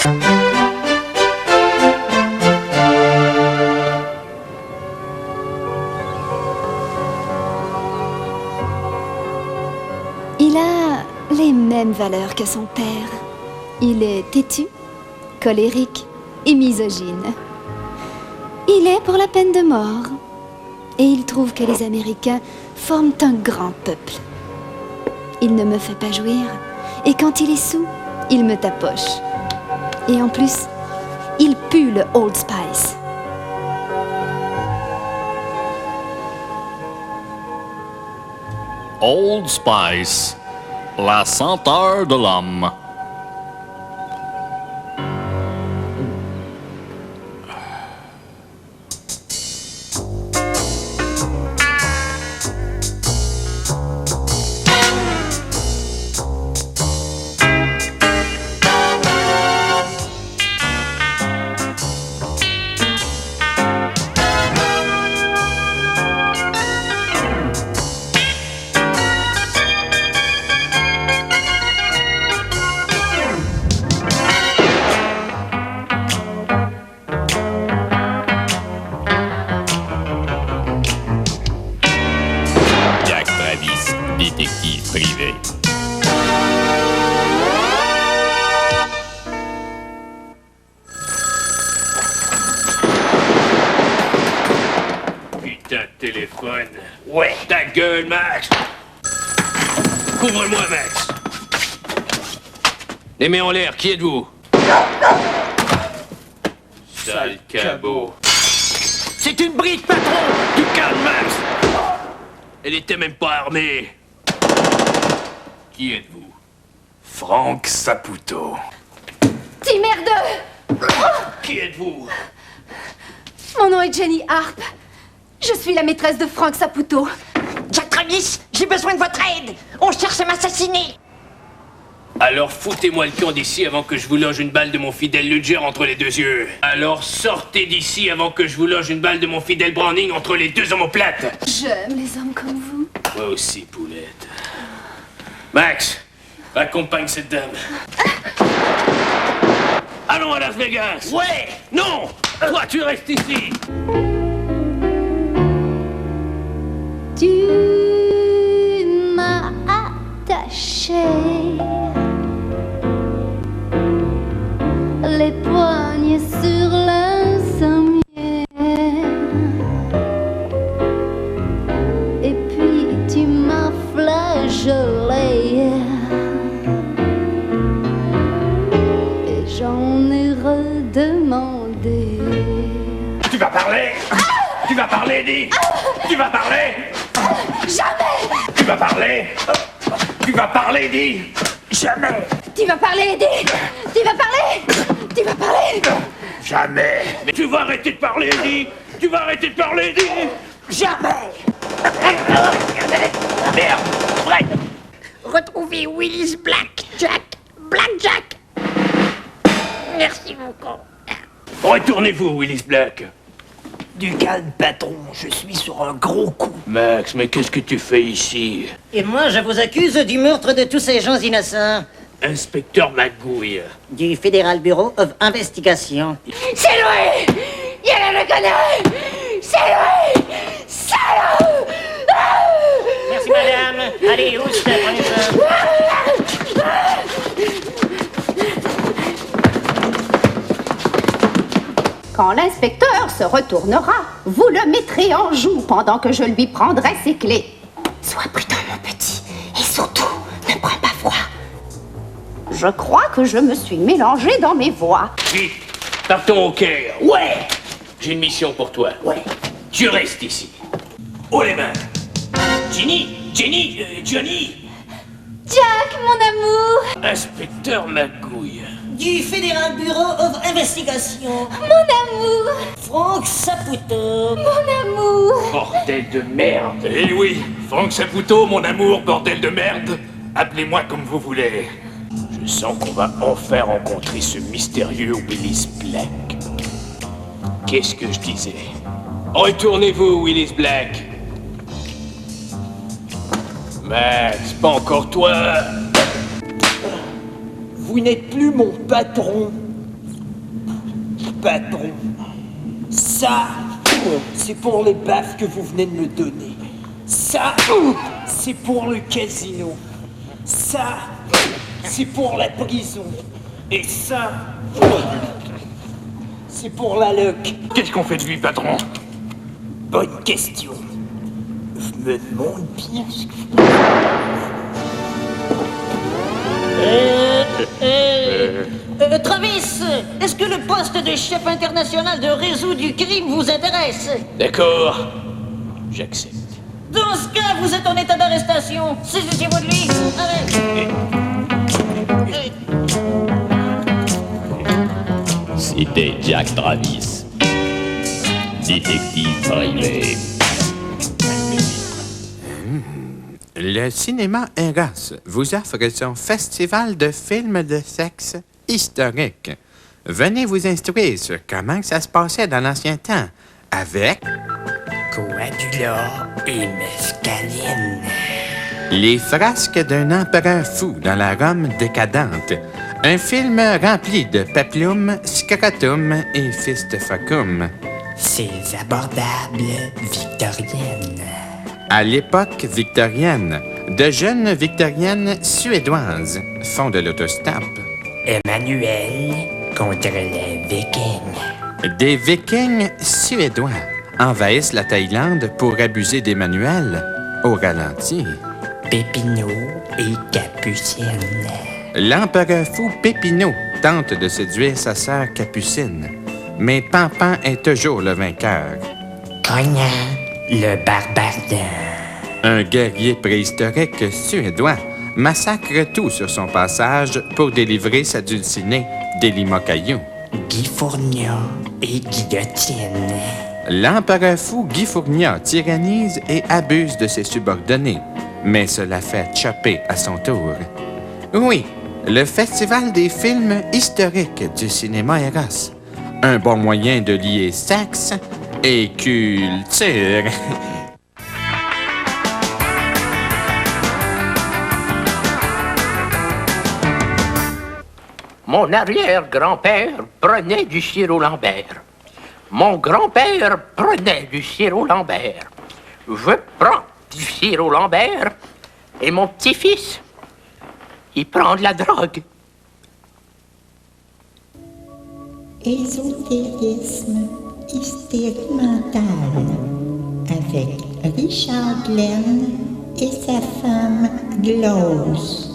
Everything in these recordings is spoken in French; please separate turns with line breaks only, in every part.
Il a les mêmes valeurs que son père. Il est têtu, colérique et misogyne. Il est pour la peine de mort. Et il trouve que les Américains forment un grand peuple. Il ne me fait pas jouir. Et quand il est saoul, il me tapoche. Et en plus, il pue le Old Spice.
Old Spice, la senteur de l'homme.
Détective privé.
Putain de téléphone. Ouais, ta gueule, Max. Couvre-moi, Max. Les mains en l'air, qui êtes-vous? Sale cabot. C'est une bride, patron. Du calme, Max. Elle était même pas armée. Qui êtes-vous?
Frank Saputo.
Petit merdeux!
Qui êtes-vous?
Mon nom est Jenny Harp. Je suis la maîtresse de Frank Saputo.
Jack Travis, j'ai besoin de votre aide. On cherche à m'assassiner.
Alors foutez-moi le camp d'ici avant que je vous loge une balle de mon fidèle Ludger entre les deux yeux. Alors sortez d'ici avant que je vous loge une balle de mon fidèle Browning entre les deux omoplates.
J'aime les hommes comme vous.
Moi aussi, poulette. Max, accompagne cette dame. Allons à Las Vegas. Ouais. Non. Toi, tu restes ici.
Tu m'as attaché les poignets sur l'insomniaire. Et puis tu m'as flageolé. Et j'en ai redemandé.
Tu vas parler? Tu vas parler, Eddie? Tu vas parler?
Jamais!
Tu vas parler? Tu vas parler, Eddie? Jamais!
Tu vas parler, Eddie! Tu vas parler! Tu vas parler!
Jamais!
Mais tu vas arrêter de parler, Eddie. Tu vas arrêter de parler, Eddie.
Jamais.
Merde! Fred!
Retrouvez Willis Black Jack. Merci beaucoup.
Retournez-vous, Willis Black.
Du calme, patron. Je suis sur un gros coup.
Max, mais qu'est-ce que tu fais ici?
Et moi, je vous accuse du meurtre de tous ces gens innocents.
Inspecteur Magouille.
Du Federal Bureau of Investigation.
C'est lui. Il le connaît. C'est lui. Salaud.
Merci, madame. Allez, où c'est, prenez ça.
Quand l'inspecteur se retournera, vous le mettrez en joue pendant que je lui prendrai ses clés.
Sois prudent, mon petit. Et surtout, ne prends pas froid.
Je crois que je me suis mélangée dans mes voix.
Vite, partons au Caire. Ouais. J'ai une mission pour toi.
Ouais.
Tu restes ici. Haut les mains. Johnny.
Jack, mon amour!
Inspecteur Magouille.
Du Federal Bureau of Investigation.
Mon amour!
Frank Saputo.
Mon amour!
Bordel de merde.
Eh oui, Frank Saputo, mon amour, bordel de merde. Appelez-moi comme vous voulez.
Je sens qu'on va enfin rencontrer ce mystérieux Willis Black. Qu'est-ce que je disais? Retournez-vous, Willis Black. Max, pas encore toi.
Vous n'êtes plus mon patron.
Patron, ça, c'est pour les baffes que vous venez de me donner. Ça, c'est pour le casino. Ça, c'est pour la prison. Et ça, c'est pour la loc.
Qu'est-ce qu'on fait de lui, patron?
Bonne question. Je me demande bien ce que...
Travis, est-ce que le poste de chef international de réseau du crime vous intéresse?
D'accord. J'accepte.
Dans ce cas, vous êtes en état d'arrestation. Saisissez-vous de lui. Allez.
C'était Jack Travis, détective privé.
Le cinéma Eros vous offre son festival de films de sexe historique. Venez vous instruire sur comment ça se passait dans l'ancien temps avec
Coagula et mescaline.
Les frasques d'un empereur fou dans la Rome décadente. Un film rempli de peplum, scrotum et fistefacum.
Ces abordables victoriennes.
À l'époque victorienne, de jeunes victoriennes suédoises font de l'autostop.
Emmanuel contre les Vikings.
Des Vikings suédois envahissent la Thaïlande pour abuser d'Emmanuel au ralenti.
Pépineau et Capucine.
L'empereur fou Pépineau tente de séduire sa sœur Capucine, mais Pampan est toujours le vainqueur.
Cognat, le barbarian.
Un guerrier préhistorique suédois massacre tout sur son passage pour délivrer sa dulcinée d'Elimocaillou.
Guy Fournia et Guillotine.
L'empereur fou Guy Fournia tyrannise et abuse de ses subordonnés, mais se la fait chopper à son tour. Oui, le Festival des films historiques du cinéma Eros. Un bon moyen de lier sexe et culture.
Mon arrière-grand-père prenait du sirop Lambert. Mon grand-père prenait du sirop Lambert. Je prends du sirop Lambert et mon petit-fils, il prend de la drogue.
Ésotérisme hystérie-mental avec Richard Glenn et sa femme Glose.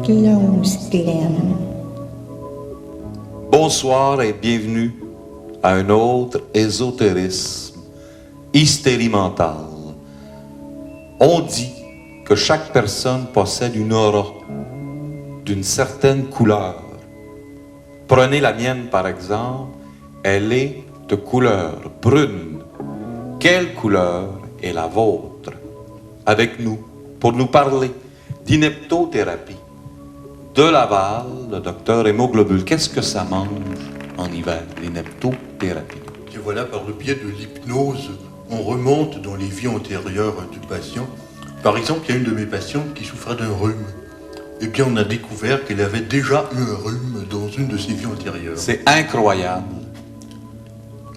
Glose Glenn.
Bonsoir et bienvenue à un autre ésotérisme, hystérie mentale. On dit que chaque personne possède une aura d'une certaine couleur. Prenez la mienne par exemple, elle est de couleur brune. Quelle couleur est la vôtre? Avec nous, pour nous parler d'ineptothérapie. De Laval, le docteur Hémoglobule. Qu'est-ce que ça mange en hiver, l'ineptothérapie?
Et voilà, par le biais de l'hypnose, on remonte dans les vies antérieures du patient. Par exemple, il y a une de mes patientes qui souffrait d'un rhume. Eh bien, on a découvert qu'elle avait déjà eu un rhume dans une de ses vies antérieures.
C'est incroyable.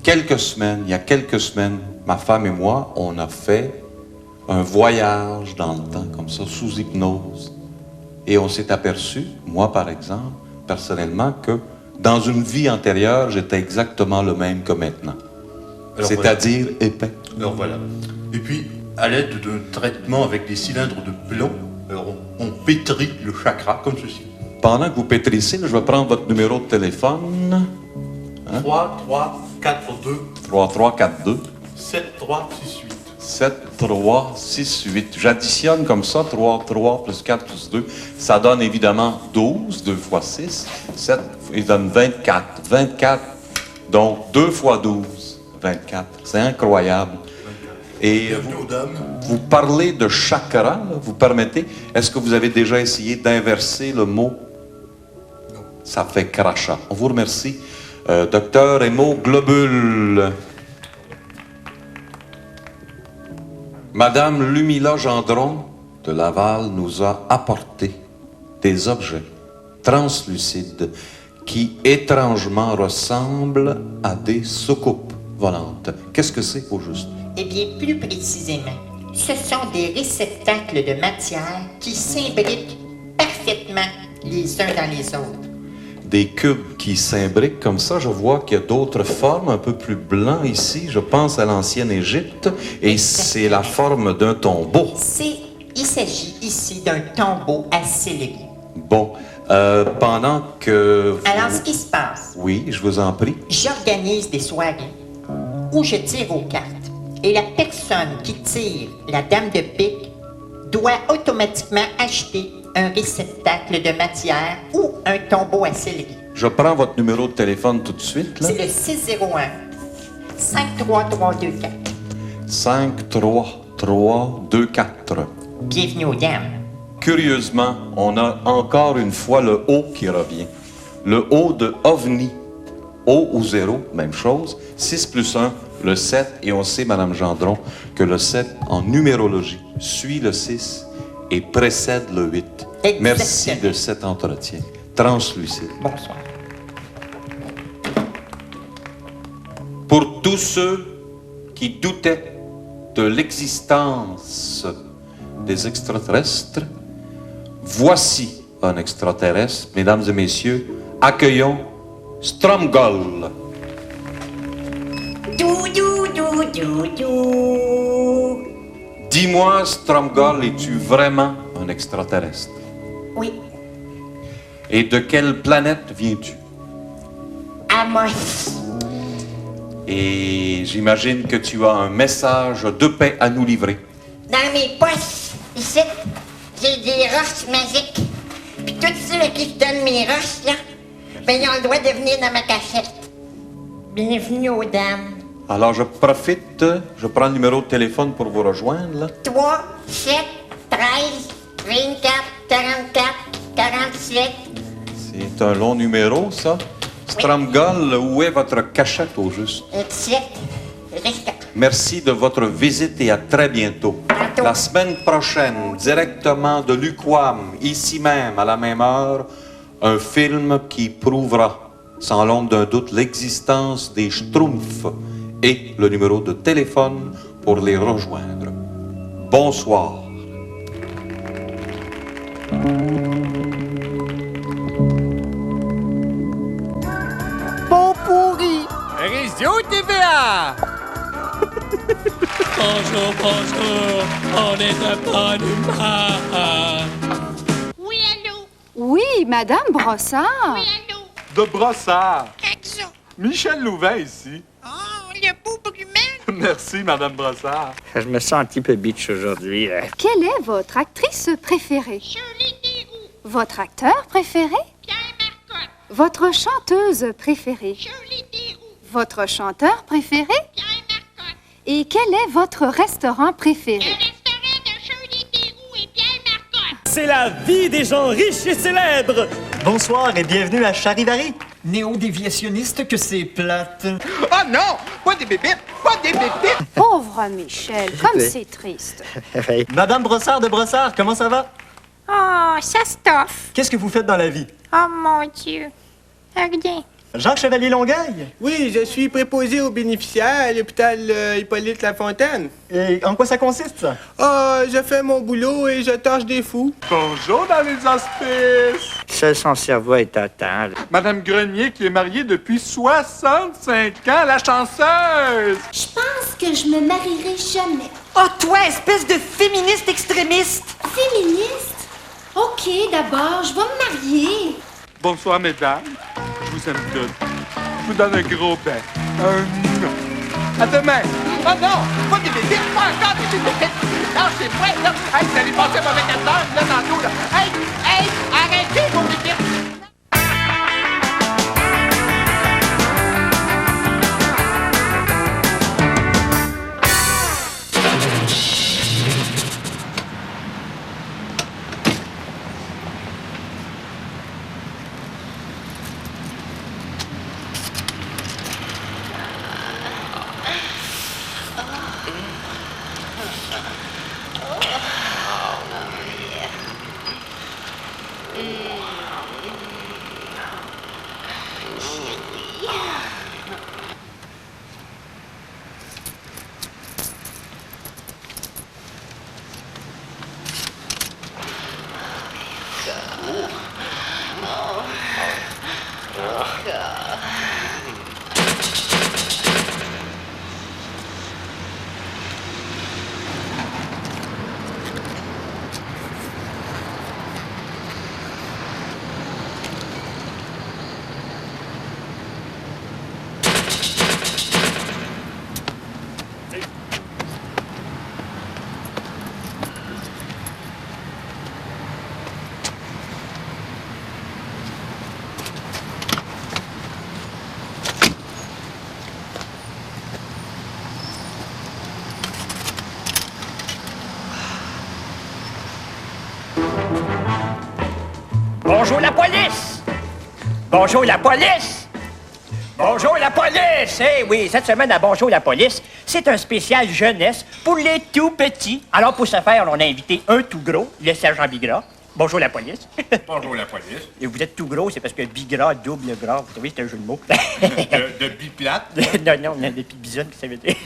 Il y a quelques semaines, ma femme et moi, on a fait un voyage dans le temps, comme ça, sous hypnose. Et on s'est aperçu, moi par exemple, personnellement, que dans une vie antérieure, j'étais exactement le même que maintenant. C'est-à-dire voilà. Épais.
Alors voilà. Et puis, à l'aide d'un traitement avec des cylindres de plomb, alors on pétrit le chakra comme ceci.
Pendant que vous pétrissez, je vais prendre votre numéro de téléphone.
Hein? 3342
3342
7368.
7368. J'additionne comme ça, 3 plus 4 plus 2. Ça donne évidemment 12, 2 fois 6. 7, il donne 24. 24, donc 2 fois 12, 24. C'est incroyable. Et vous parlez de chakra, là, vous permettez. Est-ce que vous avez déjà essayé d'inverser le mot?
Non.
Ça fait crachat. On vous remercie. Docteur Hémoglobule. Madame Lumila Gendron de Laval nous a apporté des objets translucides qui étrangement ressemblent à des soucoupes volantes. Qu'est-ce que c'est au juste?
Eh bien, plus précisément, ce sont des réceptacles de matière qui s'imbriquent parfaitement les uns dans les autres.
Des cubes qui s'imbriquent comme ça. Je vois qu'il y a d'autres formes un peu plus blancs ici. Je pense à l'ancienne Égypte et c'est la forme d'un tombeau.
Il s'agit ici d'un tombeau à céleri.
Bon, pendant que...
Alors, ce qui se passe,
Oui, je vous en prie.
j'organise des soirées où je tire aux cartes. Et la personne qui tire la dame de pique doit automatiquement acheter un réceptacle de matière ou un tombeau à céleri.
Je prends votre numéro de téléphone tout de suite, là.
C'est le 601 53324.
53324.
Bienvenue aux dames.
Curieusement, on a encore une fois le O qui revient. Le O de OVNI. O ou 0, même chose. 6 plus 1, le 7. Et on sait, Madame Gendron, que le 7, en numérologie, suit le 6 et précède le 8.
Exactement.
Merci de cet entretien. Translucide.
Bonsoir.
Pour tous ceux qui doutaient de l'existence des extraterrestres, voici un extraterrestre. Mesdames et messieurs, accueillons Stromgol. Dis-moi, Stromgol, es-tu vraiment un extraterrestre?
Oui.
Et de quelle planète viens-tu?
Amos.
Et j'imagine que tu as un message de paix à nous livrer.
Dans mes poches, ici, j'ai des roches magiques. Puis tous ceux qui se donnent mes roches, là, ben ils ont le droit de venir dans ma cachette. Bienvenue aux dames.
Alors je profite, je prends le numéro de téléphone pour vous rejoindre, là.
3, 7, 13, 24, 44, 47.
C'est un long numéro, ça. Stromgol, où est votre cachette au juste?
7, reste.
Merci de votre visite et à très bientôt. La semaine prochaine, directement de l'UQAM, ici même, à la même heure, un film qui prouvera, sans l'ombre d'un doute, l'existence des Schtroumpfs et le numéro de téléphone pour les rejoindre. Bonsoir.
Bon pourri! Réseau TVA!
Bonjour, bonjour, on est de bonne humeur.
Oui, allô?
Oui, Madame Brossard.
Oui, allô?
De Brossard.
Action.
Michel Louvain ici.
Oh, le beau Brumel.
Merci, Madame Brossard.
Je me sens un petit peu bitch aujourd'hui.
Quelle est votre actrice préférée?
Shirley Theroux.
Votre acteur préféré?
Pierre Marcotte.
Votre chanteuse préférée?
Shirley Theroux.
Votre chanteur préféré?
Pierre Marcotte.
Et quel est votre restaurant préféré?
Le restaurant de Shirley Theroux et Pierre Marcotte.
C'est la vie des gens riches et célèbres.
Bonsoir et bienvenue à Charivari.
Néo-déviationniste que c'est plate.
Oh non! Pas des bébites! Pas des bébites!
Pauvre Michel, comme c'est triste.
Madame Brossard de Brossard, comment ça va?
Oh, ça stoffe.
Qu'est-ce que vous faites dans la vie?
Oh mon Dieu. Rien.
Jacques Chevalier-Longueuil?
Oui, je suis préposé aux bénéficiaires à l'hôpital Hippolyte Lafontaine.
Et en quoi ça consiste, ça?
Je fais mon boulot et je tâche des fous.
Bonjour dans les hospices.
Seul son cerveau est atteint.
Madame Grenier qui est mariée depuis 65 ans, la chanceuse.
Je pense que je me marierai jamais.
Oh, toi, espèce de féministe extrémiste!
Féministe? Ok, d'abord, je vais me marier.
Bonsoir, mesdames. Je vous aime toutes. Je vous donne un gros bec. À demain.
Oh non! Pas des bébites! Pas encore des bébites! Lâchez-moi, là! Hey, vous allez passer un mauvais quart d'heure, là, tantôt, là! Hey! Hey! Arrêtez, vos bébites!
Bonjour la police! Bonjour la police! Bonjour la police! Eh oui, cette semaine à Bonjour la police, c'est un spécial jeunesse pour les tout petits. Alors pour ce faire, on a invité un tout gros, le sergent Bigra. Bonjour la police.
Bonjour la police.
Et vous êtes tout gros, c'est parce que Bigra, double gras, vous savez, c'est un jeu de mots.
De biplate?
Non, des petites bisounes, que ça veut dire.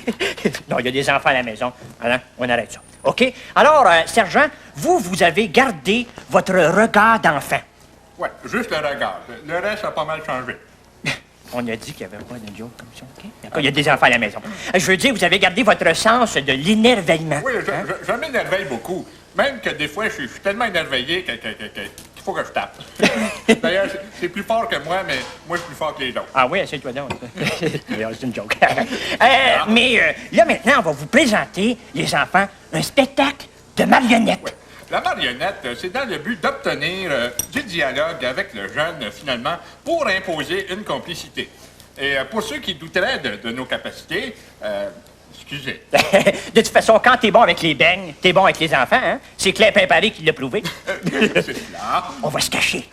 Non, il y a des enfants à la maison. Alors, on arrête ça. OK? Alors, sergent, vous avez gardé votre regard d'enfant.
Oui, juste le regard. Le reste a pas mal changé.
On a dit qu'il n'y avait pas de joke comme ça, OK? D'accord, il y a des enfants à la maison. Je veux dire, vous avez gardé votre sens de l'énerveillement.
Oui, je m'énerveille beaucoup. Même que des fois, je suis tellement énerveillé qu'il faut que je tape. D'ailleurs, c'est plus fort que moi, mais moi, je suis plus fort que les autres.
Ah oui, c'est toi donc. C'est une joke. Mais là, maintenant, on va vous présenter, les enfants, un spectacle de marionnettes.
Oui. La marionnette, c'est dans le but d'obtenir du dialogue avec le jeune, finalement, pour imposer une complicité. Et pour ceux qui douteraient de nos capacités, excusez.
De toute façon, quand t'es bon avec les beignes, t'es bon avec les enfants, hein? C'est Claire Pimparé qui l'a prouvé.
C'est cela.
On va se cacher.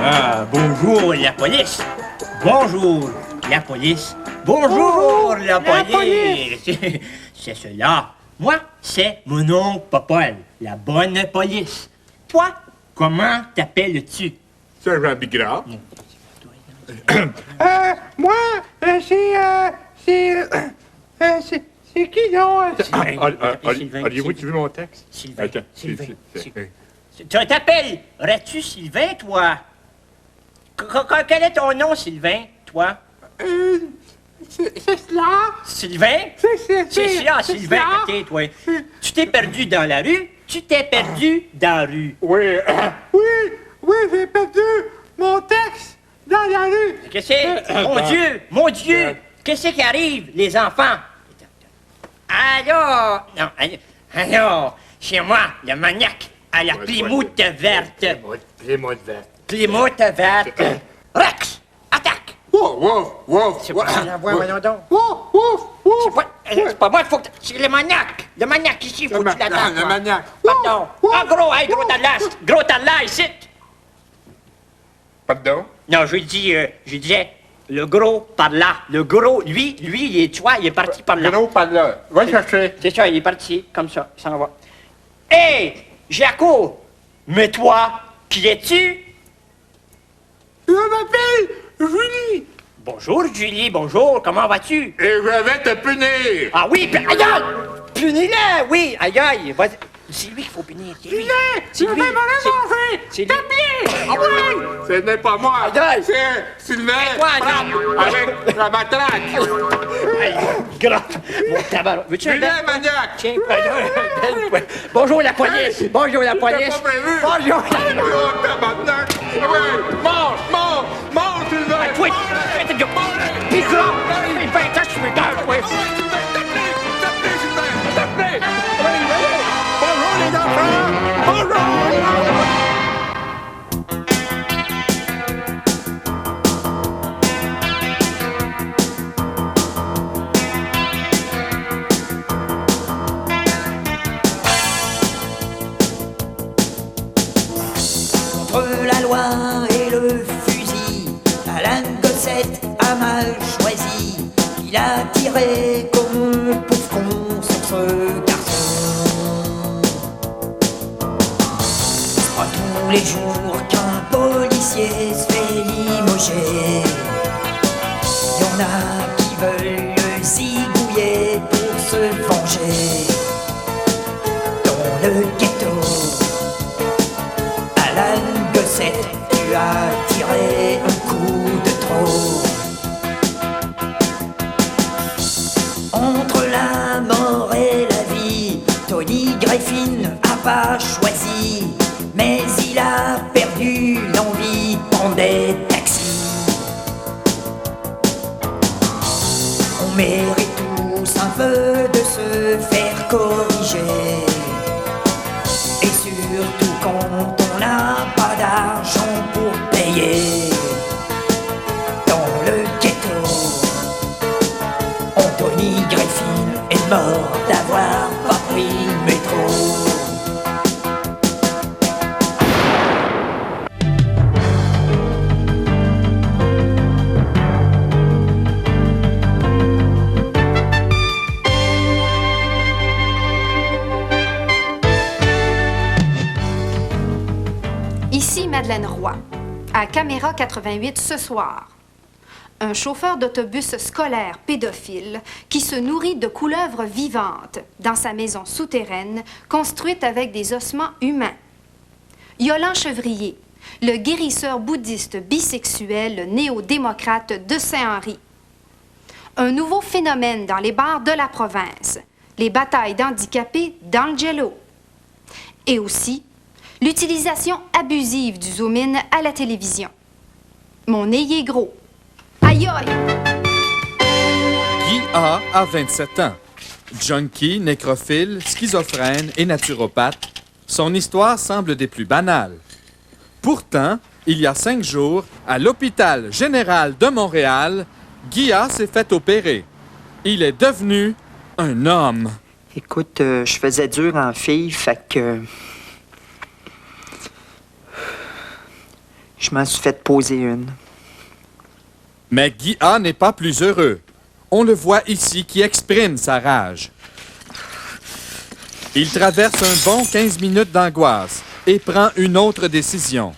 Ah, bonjour la police. Bonjour la police. Bonjour la police. C'est cela. Moi, c'est mon oncle Popol, la bonne police. Toi, comment t'appelles-tu?
Sergent Bigra.
Moi, c'est qui donc?
Auriez-vous vu mon texte?
Sylvain.
Attends,
Sylvain. Tu t'appellerais-tu Sylvain, toi? Quel est ton nom, Sylvain, toi?
C'est cela?
Sylvain? C'est ça, Sylvain. OK, toi. Tu t'es perdu dans la rue? Tu t'es perdu dans la rue?
Oui.
Oui, j'ai perdu mon texte dans la rue.
Qu'est-ce que c'est? Mon Dieu! Qu'est-ce qui arrive, les enfants? Alors, c'est moi, le maniaque, à la Plymouth verte.
Plymouth verte.
Plymouth verte. Rex, attaque! C'est pas la voix, voyons donc. C'est pas moi, il faut que... C'est le maniaque. Le maniaque ici, faut que tu l'attaques.
Le maniaque.
Pardon. Ah, gros Dallas. Gros Dallas, ici.
Pardon?
Non, je disais, le gros par là. Le gros, lui, tu vois, il est parti par là.
Le gros par là. Va chercher.
C'est ça, il est parti, comme ça, il s'en va. Hé, Jaco, mais toi, qui es-tu?
Je m'appelle Julie.
Bonjour, Julie, bonjour, comment vas-tu?
Et je vais te punir.
Ah oui, aïe aïe! Punis-le, oui, aïe aïe, vas-y. C'est lui qu'il faut punir, c'est lui.
Je vais m'en manger.
C'est
Ta pied.
Ah oui!
Ce n'est pas moi.
Aïe aïe!
C'est Sylvain.
Quoi,
Avec la matraque.
Aïe, grave. Mon tabac. Veux-tu un
Vilain maniaque.
Tiens, bonjour la police. Bonjour la police. Bonjour.
Oh, tabarnak. Oui, mange, Sylvain.
Oui, faites une joke. Puis grave. Il fait un tas, je suis d'heure, oui.
Bonjour les enfants. Bonjour.
Entre la loi et le fusil, Alain Gossette a mal choisi. Il a tiré comme un pauvre con sur ce garçon. C'est pas tous les jours qu'un policier se fait limoger. Y en a qui veulent le zigouiller pour se venger. Dans le ghetto, as tiré un coup de trop. Entre la mort et la vie, Tony Griffin a pas choisi, mais il a perdu l'envie de prendre des taxis. On mérite tous un peu de se faire corriger, et surtout quand on n'a pas d'argent pour payer. Dans le ghetto, Anthony Griffin est mort d'avoir pas pris le métro.
Ici Madeleine Roy, à Caméra 88 ce soir. Un chauffeur d'autobus scolaire pédophile qui se nourrit de couleuvres vivantes dans sa maison souterraine construite avec des ossements humains. Yolande Chevrier, le guérisseur bouddhiste bisexuel néo-démocrate de Saint-Henri. Un nouveau phénomène dans les bars de la province, les batailles d'handicapés dans le jello. Et aussi, l'utilisation abusive du zoom-in à la télévision. Mon nez est gros. Aïe aïe!
Guy A 27 ans. Junkie, nécrophile, schizophrène et naturopathe, son histoire semble des plus banales. Pourtant, il y a 5 jours, à l'hôpital général de Montréal, Guy A s'est fait opérer. Il est devenu un homme.
Écoute, je faisais dur en fille, fait que... je m'en suis fait poser une.
Mais Guy A n'est pas plus heureux. On le voit ici qui exprime sa rage. Il traverse un bon 15 minutes d'angoisse et prend une autre décision.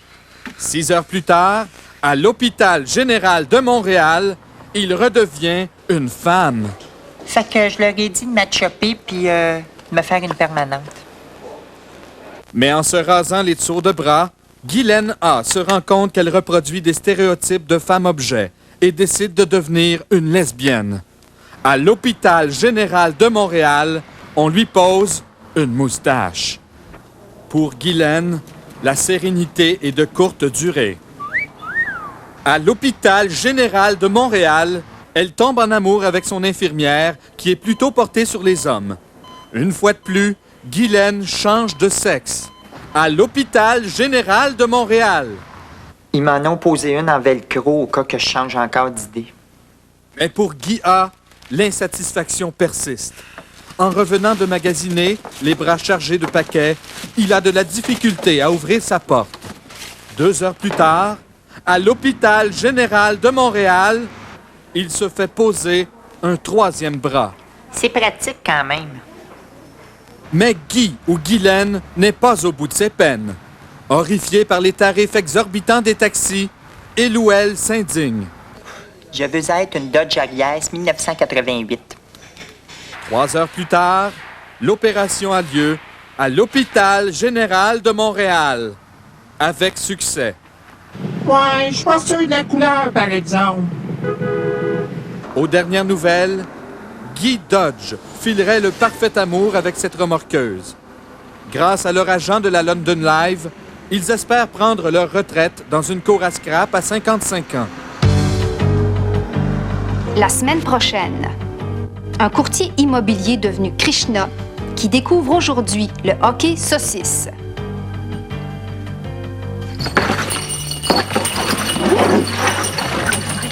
6 heures plus tard, à l'hôpital général de Montréal, il redevient une femme.
Fait que je leur ai dit de m'atchoper puis de me faire une permanente.
Mais en se rasant les dessous de bras, Guylaine A se rend compte qu'elle reproduit des stéréotypes de femme-objet et décide de devenir une lesbienne. À l'hôpital général de Montréal, on lui pose une moustache. Pour Guylaine, la sérénité est de courte durée. À l'hôpital général de Montréal, elle tombe en amour avec son infirmière qui est plutôt portée sur les hommes. Une fois de plus, Guylaine change de sexe. À l'hôpital général de Montréal.
Ils m'en ont posé une en velcro au cas que je change encore d'idée.
Mais pour Guy A, l'insatisfaction persiste. En revenant de magasiner, les bras chargés de paquets, il a de la difficulté à ouvrir sa porte. 2 heures plus tard, à l'hôpital général de Montréal, il se fait poser un 3e bras.
C'est pratique quand même.
Mais Guy ou Guylaine n'est pas au bout de ses peines. Horrifié par les tarifs exorbitants des taxis, il ou elle s'indigne.
Je veux être une Dodge Arias 1988.
3 heures plus tard, l'opération a lieu à l'hôpital général de Montréal, avec succès.
Ouais, je suis pas sûr de la couleur, par exemple.
Aux dernières nouvelles, Guy Dodge filerait le parfait amour avec cette remorqueuse. Grâce à leur agent de la London Live, ils espèrent prendre leur retraite dans une cour à scrap à 55 ans.
La semaine prochaine, un courtier immobilier devenu Krishna qui découvre aujourd'hui le hockey saucisse.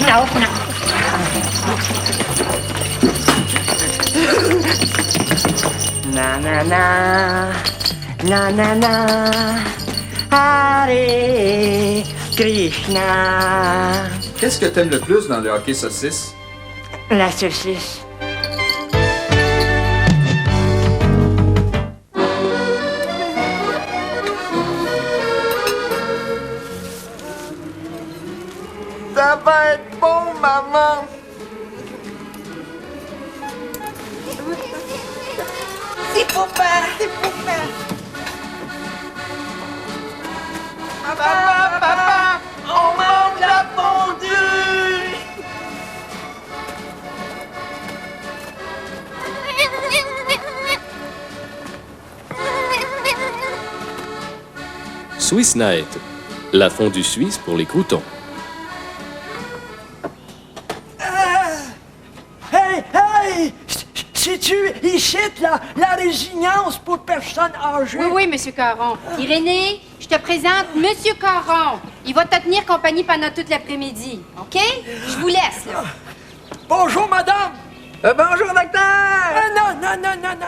Non, non.
Na na na, na na na, Hare Krishna.
Qu'est-ce que t'aimes le plus dans le hockey saucisse?
La saucisse.
Ça va être bon, maman.
C'est pour papa, c'est pour papa.
Papa, papa,
Swissnet, la fondue suisse pour les croûtons.
Hey! C'est-tu ici la résidence pour personnes âgées?
Oui, Monsieur Caron. Irénée, je te présente Monsieur Caron. Il va te tenir compagnie pendant toute l'après-midi, OK? Je vous laisse, là.
Bonjour, madame!
Bonjour, docteur!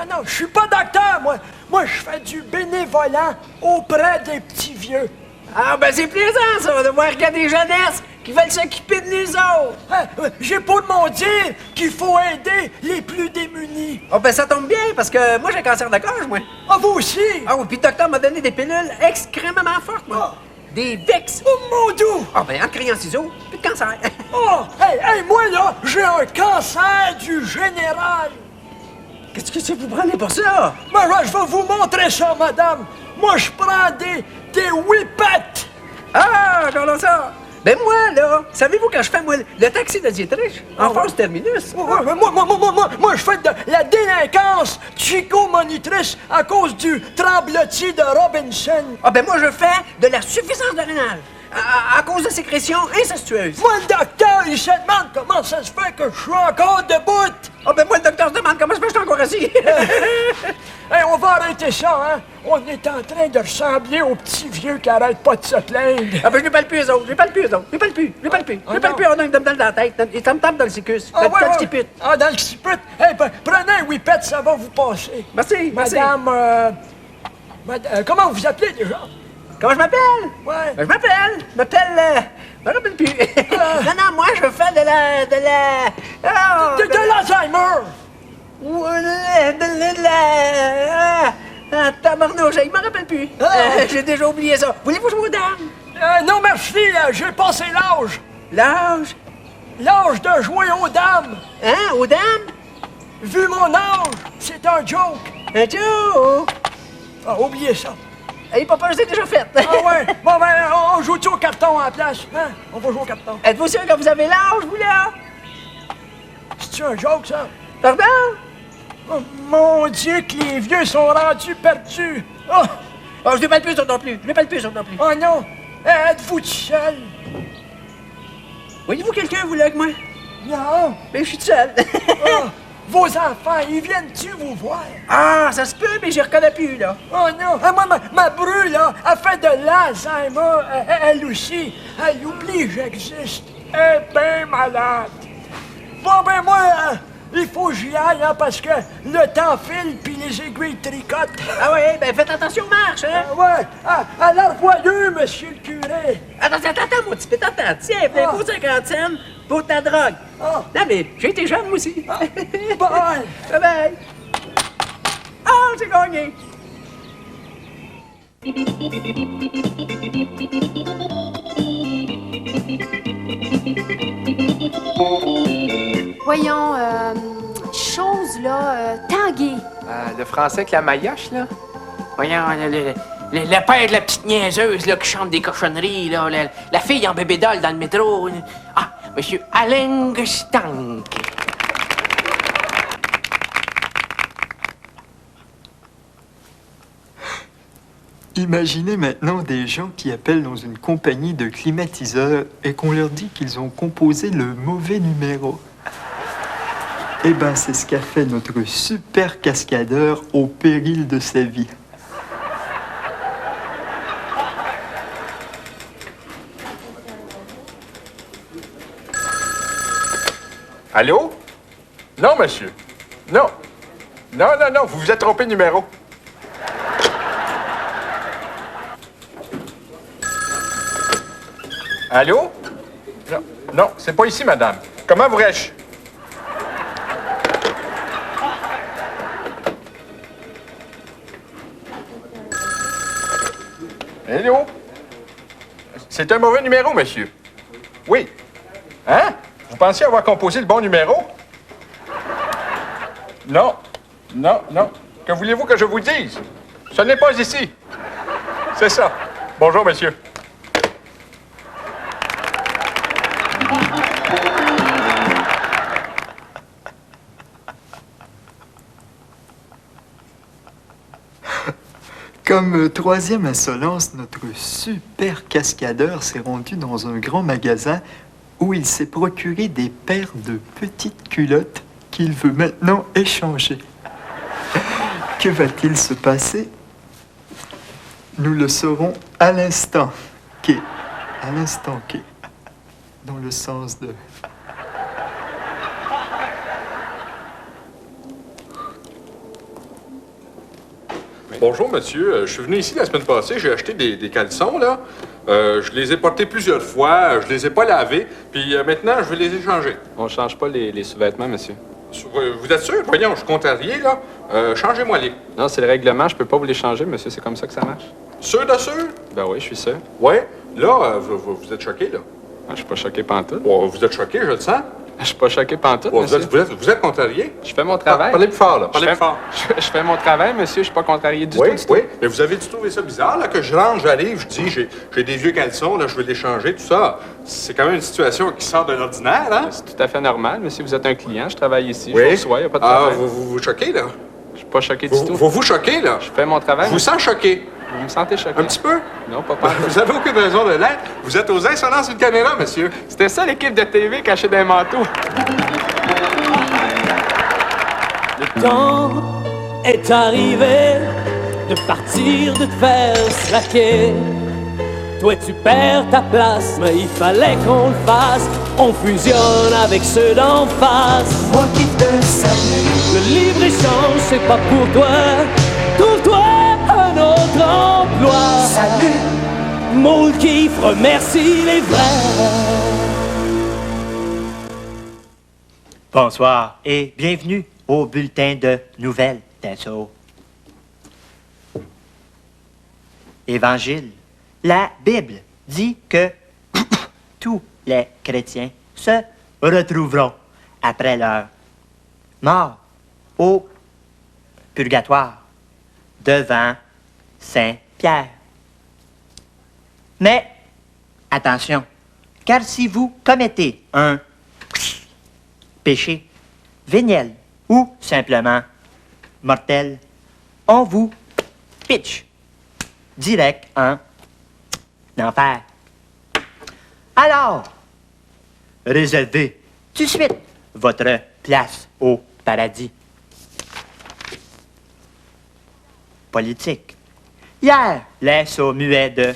Non, je suis pas docteur, moi. Moi, je fais du bénévolat auprès des petits vieux.
Ah, ben c'est plaisant, ça, de voir qu'il y a des jeunesses qui veulent s'occuper de nous autres.
J'ai pour mon dire qu'il faut aider les plus démunis.
Oh, ben ça tombe bien, parce que moi, j'ai un cancer de gorge, moi.
Ah, vous aussi?
Ah oui, puis le docteur m'a donné des pilules extrêmement fortes, moi. Des Vicks.
Oh, mon doux!
Ah, ben en criant ciseaux, plus de cancer.
Oh, hey, moi, là, j'ai un cancer du général.
Qu'est-ce que vous prenez pour ça?
Ben, là, je vais vous montrer ça, madame. Moi, je prends des whippets.
Ah, regardons ça. Ben moi, là, savez-vous quand je fais, moi, le taxi de Dietrich, en face terminus?
Moi, je fais de la délinquance psychomonitrice à cause du tremblotis de Robinson.
Ah, ben moi, je fais de la suffisance rénale. À cause de sécrétions incestueuses.
Moi, le docteur, il se demande comment ça se fait que je suis encore debout.
Ah, ben moi, le docteur se demande comment ça se fait que je suis encore assis.
Hey, on va arrêter ça, hein? On est en train de ressembler aux petits vieux qui arrêtent pas de se plaindre.
Ah, ben je lui parle plus, eux autres. Je lui parle plus, oh non, il me donne dans la tête. Il me tape dans le cicus.
Ah,
Dans le
ouais.
ciput.
Ah, dans le ciput. Hey, prenez un whippet, ça va vous passer.
Merci,
Madame, comment vous vous appelez déjà?
Comment je m'appelle?
Ouais.
Ben, je me rappelle plus. Non, moi, je fais de
l'Alzheimer.
Tabarnouche, il me rappelle plus. J'ai déjà oublié ça. Voulez-vous jouer aux dames?
Non, merci, j'ai passé l'âge.
L'âge?
L'âge de jouer aux dames.
Hein, aux dames?
Vu mon âge, c'est un joke.
Un joke?
Ah, oubliez ça.
Hey, papa, je l'ai déjà fait.
Ah ouais? Bon, ben, on joue-tu au carton à la place? Hein? On va jouer au carton.
Êtes-vous sûr que vous avez l'âge, vous, là?
C'est-tu un joke, ça?
Pardon?
Oh, mon Dieu, que les vieux sont rendus perdus. Oh,
je ne parle plus, non plus.
Oh non! Êtes-vous tout seul?
Voyez-vous quelqu'un, vous, là, avec moi?
Non.
Mais je suis tout seul.
Oh, vos enfants, ils viennent-tu vous voir?
Ah, ça se peut, mais je reconnais plus, là.
Oh non! Moi, ma bru, là, elle fait de l'Alzheimer. Elle aussi. Elle oublie que j'existe. Elle est bien malade. Bon, ben, moi, il faut que j'y aille, hein, parce que le temps file puis les aiguilles tricotent.
Ah ouais, ben faites attention aux marches, hein?
Ouais, à l'envoyeux, monsieur le curé.
Attends, mon petit pétard, tiens, venez-vous 50 cents pour ta drogue. Non, mais j'ai été jeune, moi aussi.
Bye!
Bye-bye. Ah, j'ai gagné.
Voyons, chose, là, tanguay.
Le français avec la maillotche, là? Voyons, le père de la petite niaiseuse, là, qui chante des cochonneries, là, la fille en bébé-doll dans le métro. Ah, monsieur Alain Gestank.
Imaginez maintenant des gens qui appellent dans une compagnie de climatiseurs et qu'on leur dit qu'ils ont composé le mauvais numéro. Eh ben, c'est ce qu'a fait notre super cascadeur au péril de sa vie.
Allô? Non, monsieur. Non. Non, vous vous êtes trompé de numéro. Allô? Non, c'est pas ici, madame. Comment pourrais-je? Allô? C'est un mauvais numéro, monsieur. Oui. Hein? Vous pensiez avoir composé le bon numéro? Non. Que voulez-vous que je vous dise? Ce n'est pas ici. C'est ça. Bonjour, monsieur.
Comme troisième insolence, notre super cascadeur s'est rendu dans un grand magasin où il s'est procuré des paires de petites culottes qu'il veut maintenant échanger. Que va-t-il se passer? Nous le saurons à l'instant K. À l'instant K. Dans le sens de...
Bonjour, monsieur. Je suis venu ici la semaine passée. J'ai acheté des caleçons, là. Je les ai portés plusieurs fois. Je les ai pas lavés. Puis maintenant, je vais les échanger.
On change pas les sous-vêtements, monsieur.
Vous êtes sûr? Voyons, je suis contrarié, là. Changez-moi-les.
Non, c'est le règlement. Je peux pas vous les changer, monsieur. C'est comme ça que ça marche.
Sûr de sûr?
Ben oui, je suis sûr.
Ouais. Là, vous êtes choqué, là.
Ah, je suis pas choqué pantoute.
Oh, vous êtes choqué, je le sens.
Je suis pas choqué pantoute,
Oh,
monsieur.
vous êtes contrarié?
Je fais mon travail.
Parlez plus fort, là. Parlez plus fort.
Je fais mon travail, monsieur. Je suis pas contrarié du tout.
Oui. Mais vous avez-tu trouvé ça bizarre, là, que je rentre, j'arrive, je dis, j'ai des vieux caleçons, là, je veux les changer, tout ça. C'est quand même une situation qui sort de l'ordinaire, hein?
C'est tout à fait normal, monsieur. Vous êtes un client, je travaille ici.
Oui.
Je vous reçois, y a pas de problème.
Vous choquez, là?
Je suis pas choqué du tout.
Vous choquez, là?
Je fais mon travail.
Je vous sens choqué.
Vous me sentez choqué?
Un petit peu?
Non, pas pantoute.
Vous avez aucune raison de l'être. Vous êtes aux insolences d'une caméra, monsieur.
C'était ça, l'équipe de TV cachée d'un manteau.
Le temps est arrivé de partir, de te faire slacker. Toi tu perds ta place, mais il fallait qu'on le fasse. On fusionne avec ceux d'en face. Moi qui te salue. Le libre-échange c'est pas pour toi. Trouve-toi un autre emploi. Salut. Moule kiff, remercie les vrais.
Bonsoir et bienvenue au bulletin de nouvelles d'Assaut. Évangile. La Bible dit que tous les chrétiens se retrouveront après leur mort au purgatoire devant Saint-Pierre. Mais attention, car si vous commettez un péché véniel ou simplement mortel, on vous pitch direct en enfer. Alors, réservez tout de suite votre place au paradis. Politique. Hier, les sourds-muets de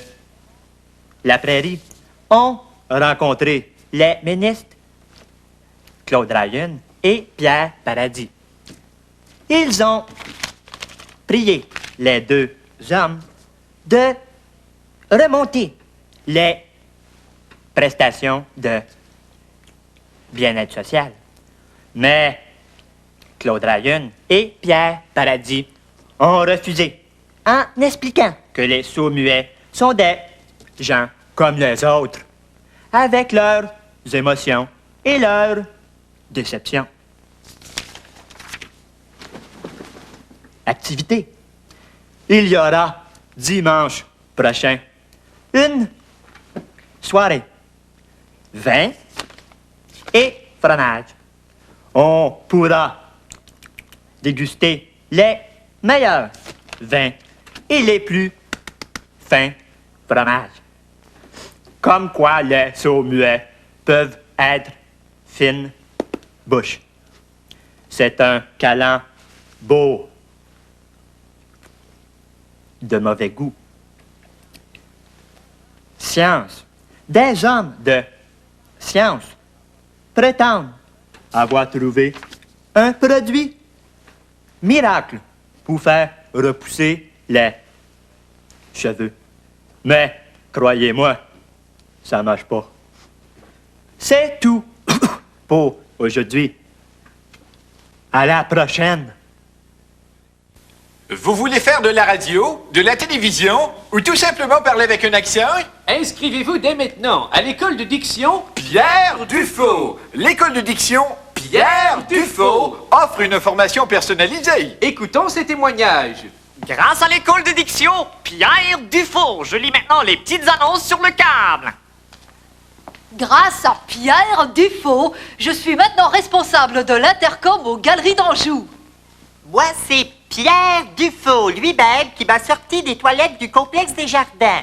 la Prairie ont rencontré les ministres Claude Ryan et Pierre Paradis. Ils ont prié les deux hommes de remonter les prestations de bien-être social. Mais Claude Ryan et Pierre Paradis ont refusé en expliquant que les sourds-muets sont des gens comme les autres, avec leurs émotions et leurs déceptions. Activité. Il y aura dimanche prochain une soirée, vin et fromage. On pourra déguster les meilleurs vins et les plus fins fromages. Comme quoi les sourds-muets peuvent être fine bouche. C'est un câlin beau, de mauvais goût. Science. Des hommes de science prétendent avoir trouvé un produit miracle pour faire repousser les cheveux. Mais, croyez-moi, ça marche pas. C'est tout pour aujourd'hui. À la prochaine.
Vous voulez faire de la radio, de la télévision ou tout simplement parler avec un accent?
Inscrivez-vous dès maintenant à l'école de diction
Pierre Dufaux. L'école de diction Pierre Dufaux offre une formation personnalisée.
Écoutons ces témoignages.
Grâce à l'école de diction Pierre Dufaux, je lis maintenant les petites annonces sur le câble.
Grâce à Pierre Dufaux, je suis maintenant responsable de l'intercom aux Galeries d'Anjou.
Moi, c'est Pierre Dufaux, lui-même, qui m'a sorti des toilettes du complexe des jardins.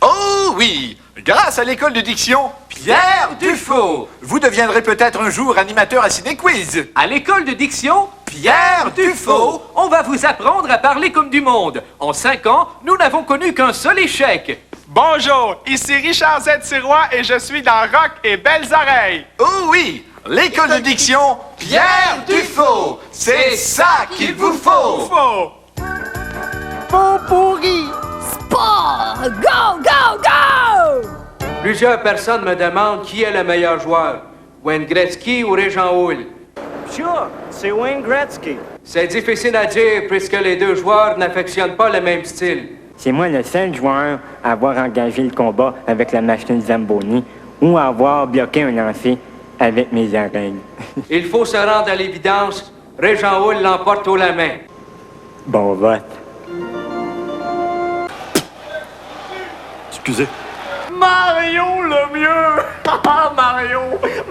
Oh oui! Grâce à l'école de diction Pierre Dufaux, vous deviendrez peut-être un jour animateur à Ciné-Quiz.
À l'école de diction
Pierre Dufaux,
on va vous apprendre à parler comme du monde. En 5 ans, nous n'avons connu qu'un seul échec.
Bonjour, ici Richard Z. Sirois et je suis dans Rock et Belles Oreilles.
Oh oui! L'école de diction Pierre Dufaux, c'est ça qu'il vous faut!
Bon pourri!
Sport! Go, go, go!
Plusieurs personnes me demandent qui est le meilleur joueur. Wayne Gretzky ou Régent Houle?
Sure, c'est Wayne Gretzky.
C'est difficile à dire puisque les deux joueurs n'affectionnent pas le même style.
C'est moi le seul joueur à avoir engagé le combat avec la machine Zamboni ou à avoir bloqué un lancer avec mes oreilles.
Il faut se rendre à l'évidence. Régent Houle l'emporte haut la main.
Bon vote.
Excusez.
Mario le mieux! Ah, Mario!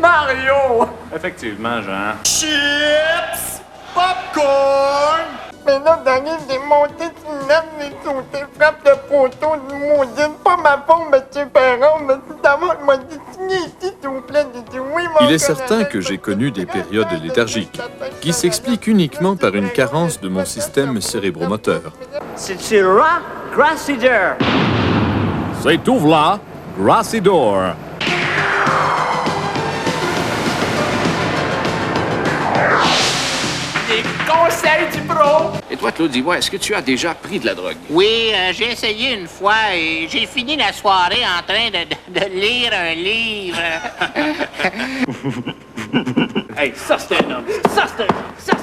Mario!
Effectivement, Jean.
Chips! Popcorn! Mais là, Daniel, des montées de neige, des sautés, frappe de poteau, de maudine, pas ma faute, monsieur Perron, mais c'est à moi, moi, signé ici, s'il vous plaît, j'ai dit oui, mon
Il est certain que j'ai connu des périodes léthargiques, qui s'expliquent uniquement par une carence de mon système cérébromoteur.
C'est Rock Grassider.
C'est tout là, Grassidor.
Des conseils du pro!
Et toi, Claude Ivoire, est-ce que tu as déjà pris de la drogue?
Oui, j'ai essayé une fois et j'ai fini la soirée en train de lire un livre.
Hey, ça c'est un homme! Ça c'est un homme!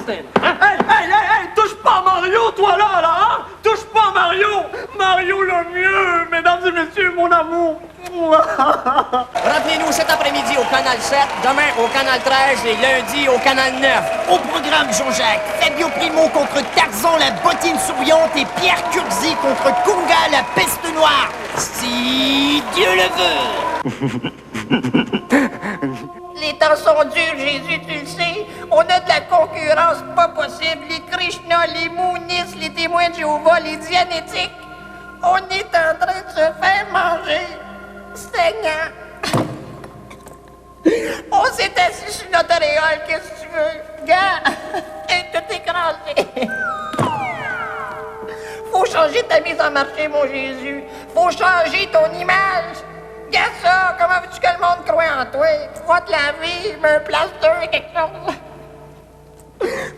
Hey, hey, hey, hey! Touche pas à Mario, toi là, hein? Touche pas à Mario! Mario le mieux! Mesdames et messieurs, mon amour!
Rappelez-nous cet après-midi au Canal 7, demain au Canal 13 et lundi au Canal 9. Au programme, Jean-Jacques, Fabio Primo contre Tarzan, la bottine souriante et Pierre Curzi contre Kunga, la peste noire. Si Dieu le veut.
Les temps sont durs, Jésus, tu le sais. On a de la concurrence pas possible. Les Krishna, les Mounis, les témoins de Jéhovah, les Dianétiques. On est en train de se faire manger. Seigneur. On s'est assis sur notre aréole, qu'est-ce que tu veux? Gars, et tout écrasé. Faut changer ta mise en marché, mon Jésus. Faut changer ton image. Regarde ça, comment veux-tu que le monde croit en toi? Va te laver, mets un plaster, quelque chose.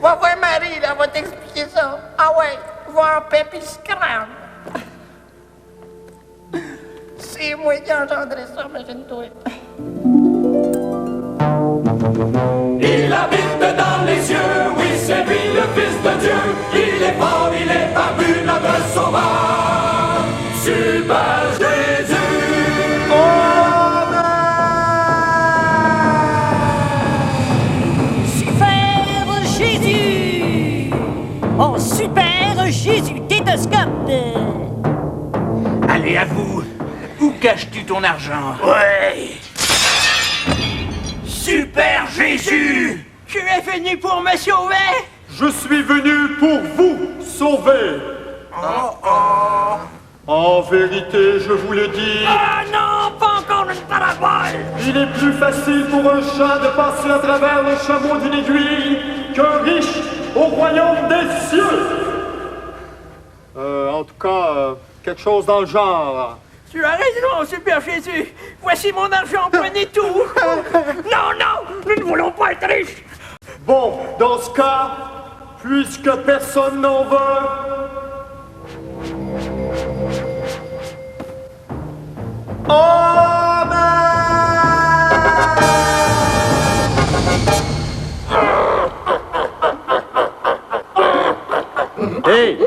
Va voir Marie, là, elle va t'expliquer ça. Ah ouais, va en paix pis scram. C'est moi qui ai engendré ça, imagine-toi.
Il habite dans les yeux, oui, c'est lui le Fils de Dieu. Il est fort, il est barbu, notre sauveur. Super Jésus.
Super Jésus! Oh, super Jésus, tétoscope!
Allez, à vous! Où caches-tu ton argent?
Ouais!
Super Jésus!
Tu es venu pour me sauver?
Je suis venu pour vous sauver. En vérité, je vous le dis.
Ah non, pas encore une parabole!
Il est plus facile pour un chat de passer à travers le chameau d'une aiguille qu'un riche au royaume des cieux. En tout cas, quelque chose dans le genre.
Tu as raison, Super Jésus! Voici mon argent, prenez tout! Non, non! Nous ne voulons pas être riches!
Bon, dans ce cas, puisque personne n'en veut...
Hey!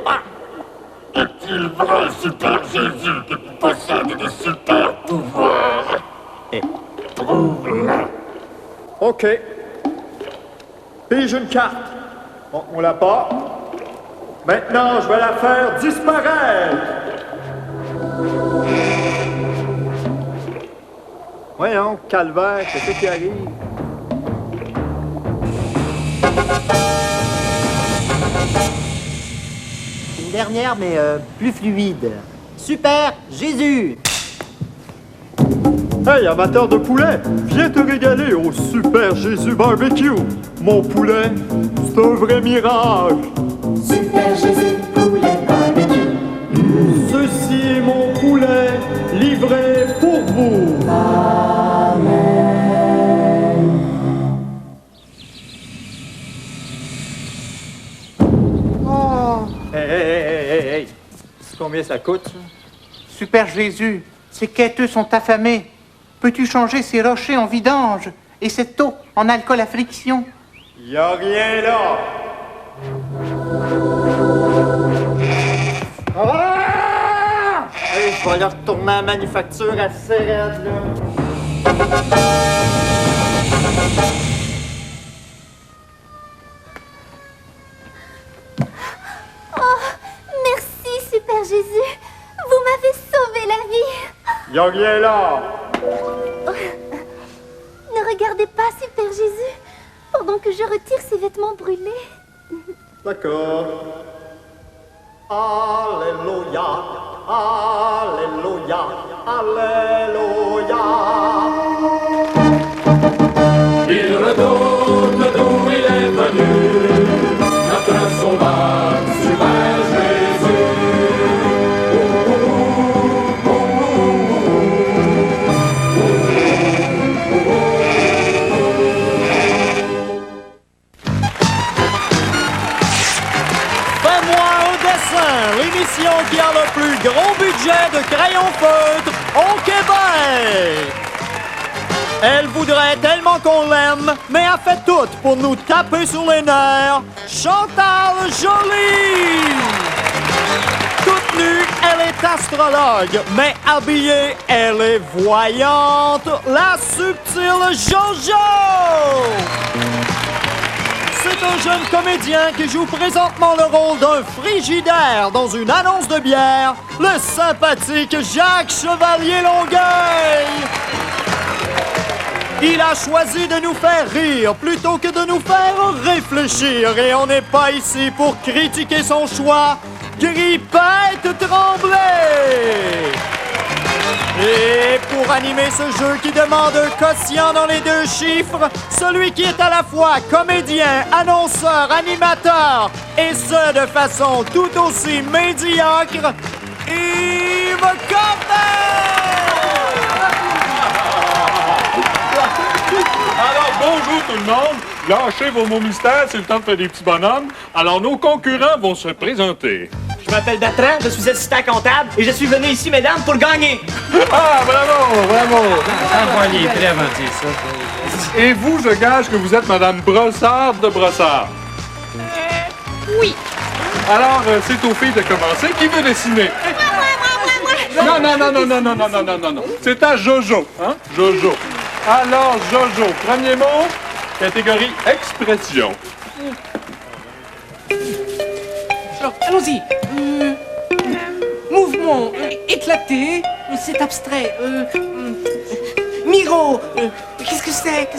Est-il vrai, Super Jésus, que tu possèdes des super pouvoirs? Prouve-le.
OK. Pige une carte. Bon, on l'a pas. Maintenant, je vais la faire disparaître. Voyons, calvaire, qu'est-ce qui arrive?
une dernière, mais plus fluide. Super Jésus!
Hey, amateur de poulet, viens te régaler au Super Jésus Barbecue. Mon poulet, c'est un vrai mirage.
Super Jésus poulet barbecue.
Ceci est mon poulet, livré pour vous.
Oh! Hey! C'est combien ça coûte, ça?
Super Jésus, ces quêteux sont affamés. Peux-tu changer ces rochers en vidange et cette eau en alcool à friction?
Y a rien là.
Ah! Hey, je vais aller retourner à la manufacture à Cérède, là.
Oh, merci, Super Jésus. Vous m'avez sauvé la vie.
Y a rien là.
Ne regardez pas, Super Jésus, pendant que je retire ces vêtements brûlés.
D'accord. Alléluia, Alléluia, Alléluia.
Il retourne d'où il est venu, notre sauveur, Super Jésus.
L'émission qui a le plus gros budget de crayon feutre au Québec. Elle voudrait tellement qu'on l'aime, mais a fait tout pour nous taper sur les nerfs. Chantal Joly! Toute nue, elle est astrologue, mais habillée, elle est voyante. La subtile Jojo! C'est un jeune comédien qui joue présentement le rôle d'un frigidaire dans une annonce de bière, le sympathique Jacques Chevalier-Longueuil. Il a choisi de nous faire rire plutôt que de nous faire réfléchir et on n'est pas ici pour critiquer son choix. Grippette Tremblay! Et pour animer ce jeu qui demande un quotient dans les deux chiffres, celui qui est à la fois comédien, annonceur, animateur, et ce de façon tout aussi médiocre, Yves
Alors, bonjour tout le monde. Lâchez vos mots mystères, c'est le temps de faire des petits bonhommes. Alors, nos concurrents vont se présenter.
Je m'appelle Bertrand, je suis assistant comptable et je suis venu ici, mesdames, pour gagner.
Ah, bravo, bravo.
Envoyez, très inventé, ça.
Et vous, je gage que vous êtes Madame Brossard de Brossard.
Oui.
Alors, c'est aux filles de commencer. Qui veut dessiner? Non. C'est à Jojo, hein? Jojo. Alors, Jojo, premier mot, catégorie expression.
Alors, allons-y. Mouvement éclaté, c'est abstrait. Miro, qu'est-ce que c'est?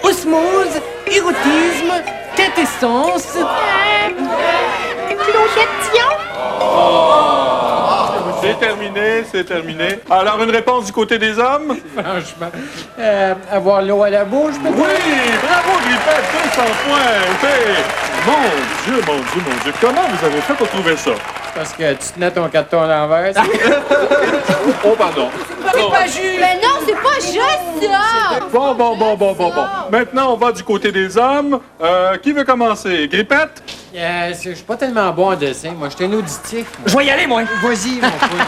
Osmose, érotisme, quintessence.
Projection.
C'est terminé. Alors, une réponse du côté des hommes?
Franchement, avoir l'eau à la bouche, peut-être?
Oui, bravo, Grippette, 200 points. Mon Dieu, comment vous avez fait pour trouver ça?
Parce que tu tenais ton carton à l'envers.
Oh, pardon.
C'est pas juste. Mais non, c'est pas juste ça.
Bon. Maintenant, on va du côté des hommes. Qui veut commencer? Grippette?
Je suis pas tellement bon en dessin. Moi, je suis un auditif.
Je vais y aller, moi.
Vas-y, mon poule.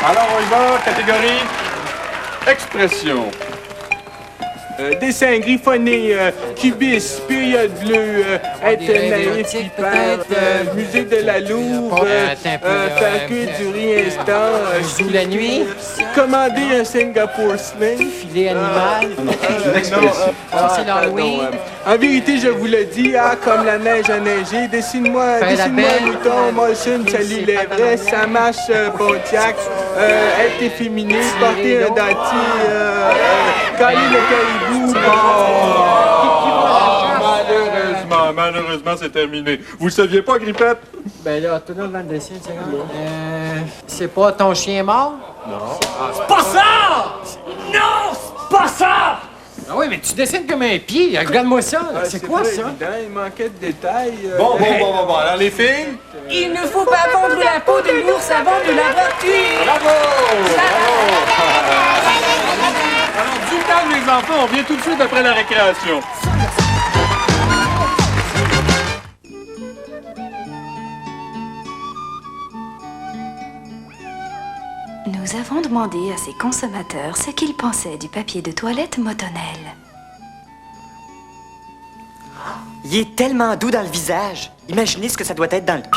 Alors, on y va. Catégorie expression.
Dessin griffonné, cubisme, période bleue, être naïf, hyper, musée de la Louvre, faire cuire du riz instant,
joue la nuit,
commander un Singapour Sling,
filet animal, c'est l'Halloween.
En vérité, je vous le dis, comme la neige a neigé, dessine-moi un mouton, Molson, salut les vrais, ça marche, Pontiac, être efféminé, porter un dentier, caler le caribou.
malheureusement, c'est terminé. Vous le saviez pas, Grippette?
Ben là, tout dans le dessin, tu sais. C'est pas ton chien mort?
Non.
C'est pas ça! Non, c'est pas ça!
Ah oui, mais tu dessines comme un pied. Regarde-moi ça.
Ah,
C'est quoi
pas
ça?
évident, il manquait de détails.
Bon. Alors, les filles?
Il ne faut pas vendre la peau de l'ours avant de l'avoir tué.
Bravo! Alors, du calme, les enfants, on vient tout de suite après la récréation.
Nous avons demandé à ces consommateurs ce qu'ils pensaient du papier de toilette Motonel.
Il est tellement doux dans le visage. Imaginez ce que ça doit être dans le cul.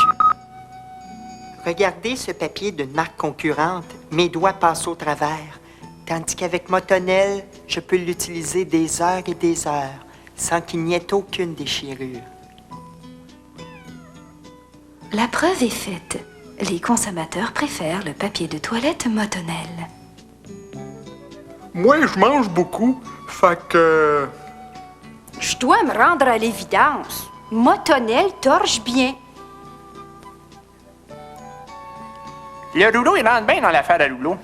Regardez ce papier d'une marque concurrente. Mes doigts passent au travers. Tandis qu'avec Motonel, je peux l'utiliser des heures et des heures sans qu'il n'y ait aucune déchirure.
La preuve est faite. Les consommateurs préfèrent le papier de toilette Motonel.
Moi, je mange beaucoup, fait que...
Je dois me rendre à l'évidence. Motonel torche bien.
Le rouleau, il rentre bien dans l'affaire à rouleau.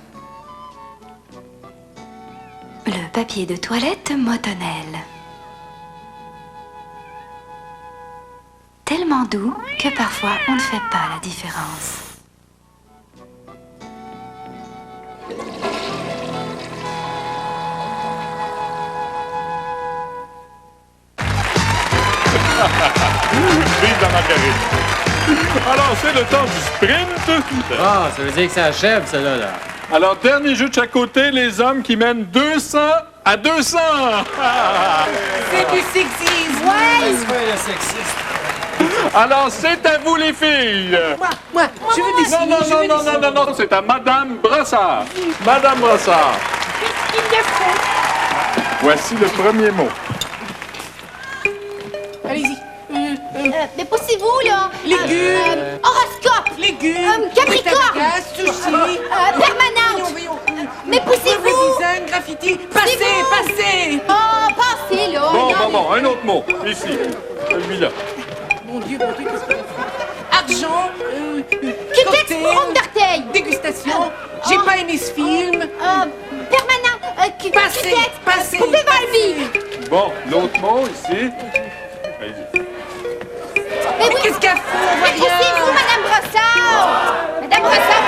Le papier de toilette Motonel. Tellement doux que parfois on ne fait pas la différence.
Vive la margarine! Alors, c'est le temps du sprint.
Ah, ça veut dire que ça achève, celle-là. Là.
Alors, dernier jeu de chaque côté, les hommes qui mènent 200 à 200.
C'est du sexisme.
Ouais. C'est le sexiste.
Alors, c'est à vous, les filles.
Moi, je veux dessiner.
Non, c'est à Madame Brossard. Madame Brossard.
Qu'est-ce qu'il le fait?
Voici le premier mot.
Allez-y.
Mais poussez-vous, là!
Légumes!
Horoscope!
Légumes!
Capricorne!
Sushi!
Permanente! Mais poussez-vous!
Design, graffiti! Passez!
Oh, passez, là!
Bon, un autre mot. Ici. Celui-là.
Mon Dieu, qu'est-ce que Argent!
Kikex pour homme d'orteil!
Dégustation! J'ai pas aimé ce film!
Permanent!
Passez!
Coupé Barbie!
Bon, l'autre mot, ici. Allez-y.
Mais oui!
Qu'est-ce qu'elle fout?
Mais poussez-vous, Madame Brossard! Madame Brossard!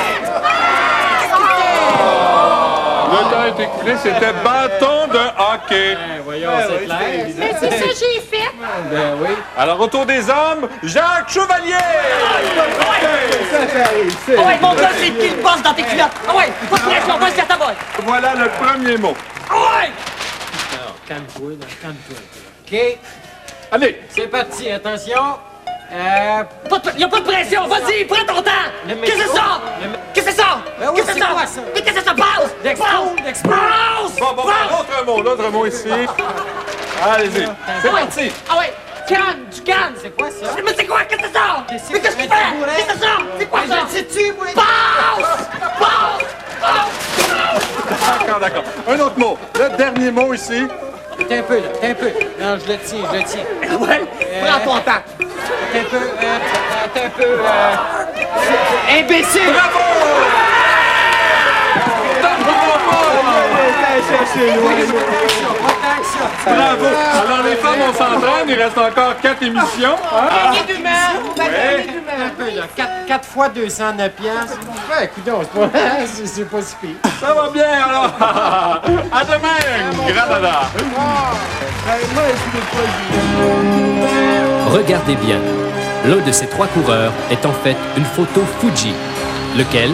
Le temps est écoulé, c'était bâton de hockey.
Voyons, c'est clair.
Mais c'est ça que j'ai fait!
Ben oui.
Alors, autour des hommes, Jacques Chevalier!
Ah ouais, mon gars, c'est qui le boss dans tes culottes? Ah ouais, pas de pression, vas-y à ta botte.
Voilà le premier mot.
Ah ouais!
Alors, calme-toi, là, calme-toi. OK.
Allez!
C'est parti, attention.
Y'a pas de pression, vas-y, prends ton temps! Qu'est-ce que c'est ça? Qu'est-ce que c'est ça?
Ben oui,
Qu'est-ce que
c'est
c'est
quoi,
ça?
ça?
Mais qu'est-ce que c'est ça? Pause! Pause!
Bon, l'autre mot ici. Allez-y, c'est parti.
Ah ouais!
Canne, du canne!
C'est quoi ça?
Mais c'est quoi? Qu'est-ce que c'est ça? Mais qu'est-ce qu'il fait? Qu'est-ce que c'est ça? C'est quoi ça?
Sais-tu, moi?
Pause!
D'accord. Un autre mot. Le dernier mot ici.
T'es un peu, là, t'es un peu. Non, je le tiens.
Ouais, prends ton temps.
T'es un peu, imbécile!
Bravo! Bravo! Alors, les femmes, on s'entraîne. Il reste encore 4 émissions.
Gagner d'humain!
Ouais.
Un peu, là. 4 fois 209 piastres. Ouais, coudonc, c'est pas si pire.
Ça va bien, alors. À demain, Granada.
Regardez bien. L'un de ces 3 coureurs est en fait une photo Fuji. Lequel?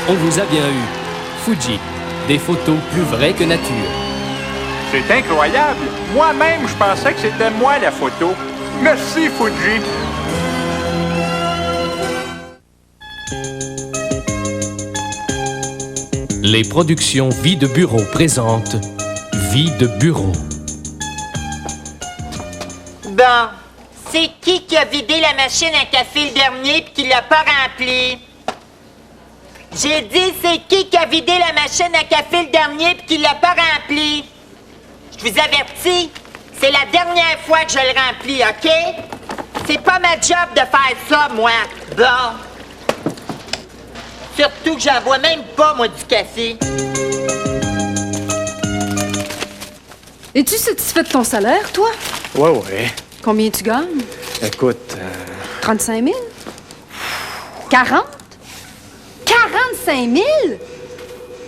On vous a bien eu. Fuji. Des photos plus vraies que nature.
C'est incroyable. Moi-même, je pensais que c'était moi la photo. Merci, Fuji.
Les productions Vie de Bureau présentent Vie de Bureau.
Bon, c'est qui a vidé la machine à café le dernier puis qui l'a pas remplie? J'ai dit, c'est qui a vidé la machine à café le dernier puis qui l'a pas remplie? Je vous avertis, c'est la dernière fois que je le remplis, OK? C'est pas ma job de faire ça, moi. Bon. Surtout que j'en vois même pas, moi, du café.
Es-tu satisfait de ton salaire, toi?
Ouais.
Combien tu gagnes?
Écoute,
35 000? 40? 45 000?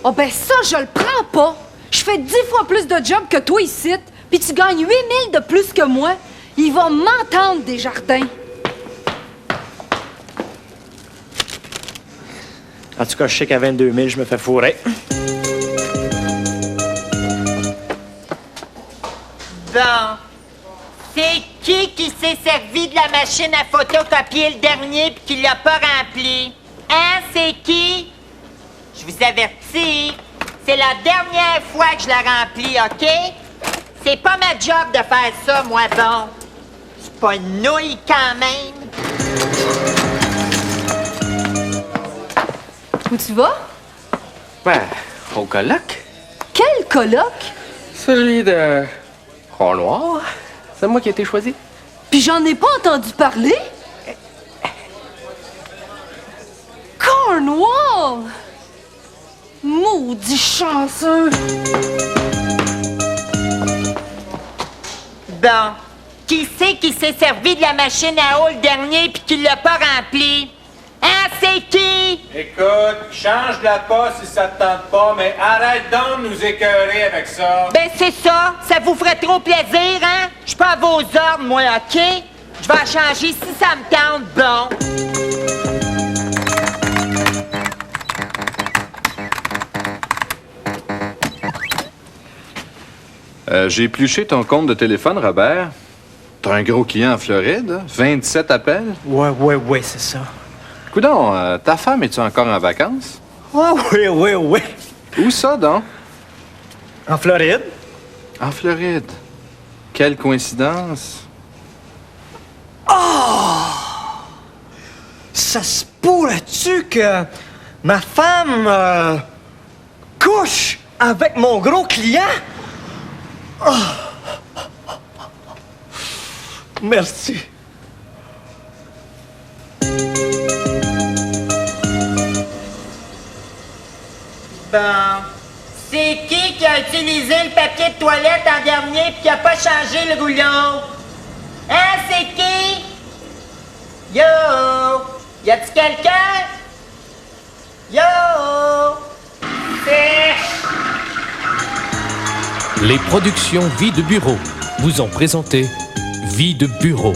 Oh ben ça, je le prends pas. Je fais 10 fois plus de job que toi ici, puis tu gagnes 8 000 de plus que moi. Il va m'entendre, Desjardins.
En tout cas, je sais qu'à 22 000, je me fais fourrer.
Bon. C'est qui s'est servi de la machine à photocopier le dernier puis qui l'a pas rempli? Hein, c'est qui? Je vous avertis, c'est la dernière fois que je la remplis, OK? C'est pas ma job de faire ça, moi, bon. C'est pas une nouille quand même.
Où tu vas?
Ben, au colloque.
Quel colloque?
Celui de Cornwall. C'est moi qui ai été choisi.
Puis j'en ai pas entendu parler. Cornwall! Maudit chanceux!
Bon. Qui c'est qui s'est servi de la machine à eau le dernier puis qui l'a pas rempli? Hein, c'est qui?
Écoute, change de la pas si ça te tente pas, mais arrête donc de nous écœurer avec ça.
Ben c'est ça, ça vous ferait trop plaisir, hein? Je suis pas à vos ordres, moi, OK? Je vais en changer si ça me tente, bon.
J'ai épluché ton compte de téléphone, Robert. T'as un gros client en Floride, hein? 27 appels?
Ouais, c'est ça.
Coudon, ta femme, es-tu encore en vacances?
Ouais.
Où ça, donc?
En Floride.
En Floride. Quelle coïncidence.
Oh! Ça se pourrait-tu que ma femme couche avec mon gros client? Oh! Merci.
Bon. C'est qui a utilisé le papier de toilette en dernier puis qui a pas changé le rouleau? Hein, c'est qui? Yo! Y a-t-il quelqu'un? Yo!
Les productions Vie de Bureau vous ont présenté Vie de Bureau.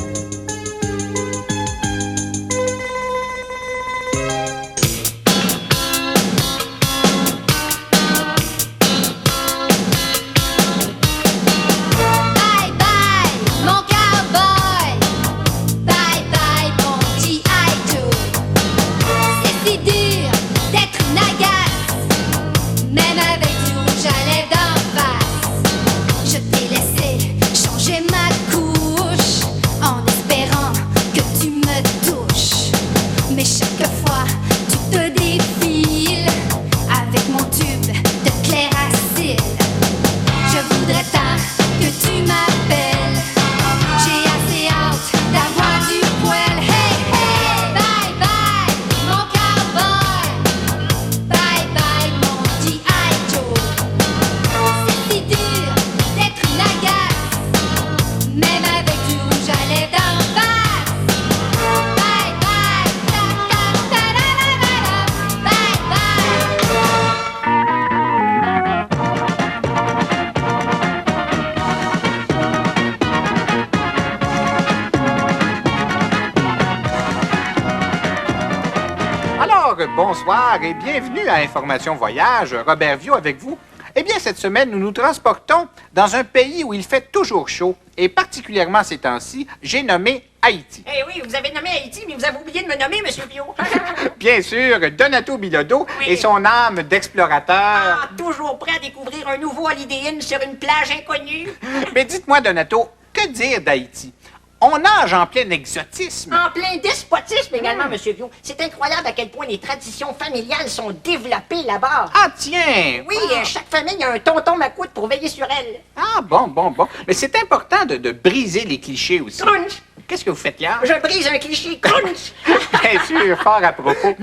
Bonsoir et bienvenue à Information Voyage. Robert Viau avec vous. Eh bien, cette semaine, nous nous transportons dans un pays où il fait toujours chaud, et particulièrement ces temps-ci, j'ai nommé Haïti.
Eh oui, vous avez nommé Haïti, mais vous avez oublié de me nommer, Monsieur Viau.
Bien sûr, Donato Bilodeau et son âme d'explorateur.
Ah, toujours prêt à découvrir un nouveau Holiday Inn sur une plage inconnue.
Mais dites-moi, Donato, que dire d'Haïti? On nage en plein exotisme.
En plein despotisme également, Monsieur Viau. C'est incroyable à quel point les traditions familiales sont développées là-bas.
Ah, tiens!
Oui, chaque famille a un tonton macoute pour veiller sur elle.
Ah, bon. Mais c'est important de briser les clichés aussi.
Crunch!
Qu'est-ce que vous faites là?
Je brise un cliché. Crunch!
Bien sûr, fort à propos.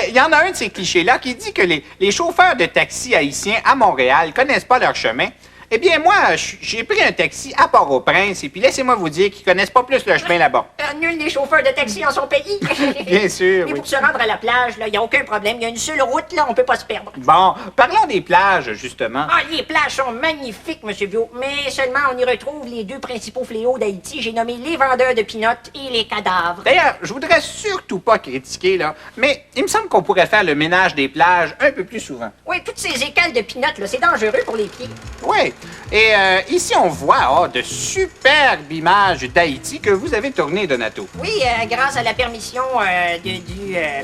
Il y en a un de ces clichés-là qui dit que les chauffeurs de taxi haïtiens à Montréal connaissent pas leur chemin. Eh bien, moi, j'ai pris un taxi à Port-au-Prince, et puis laissez-moi vous dire qu'ils connaissent pas plus le chemin là-bas.
Nul des chauffeurs de taxi en son pays.
Bien sûr,
Mais
oui.
pour se rendre à la plage, il n'y a aucun problème. Il y a une seule route, là, on peut pas se perdre.
Bon, parlons des plages, justement.
Ah, les plages sont magnifiques, Monsieur Viau, mais seulement on y retrouve les deux principaux fléaux d'Haïti. J'ai nommé les vendeurs de pinottes et les cadavres.
D'ailleurs, je voudrais surtout pas critiquer, là, mais il me semble qu'on pourrait faire le ménage des plages un peu plus souvent.
Oui, toutes ces écales de pinottes, là, c'est dangereux pour les pieds.
Oui, et ici, on voit de superbes images d'Haïti que vous avez tournées, Donato.
Oui, grâce à la permission du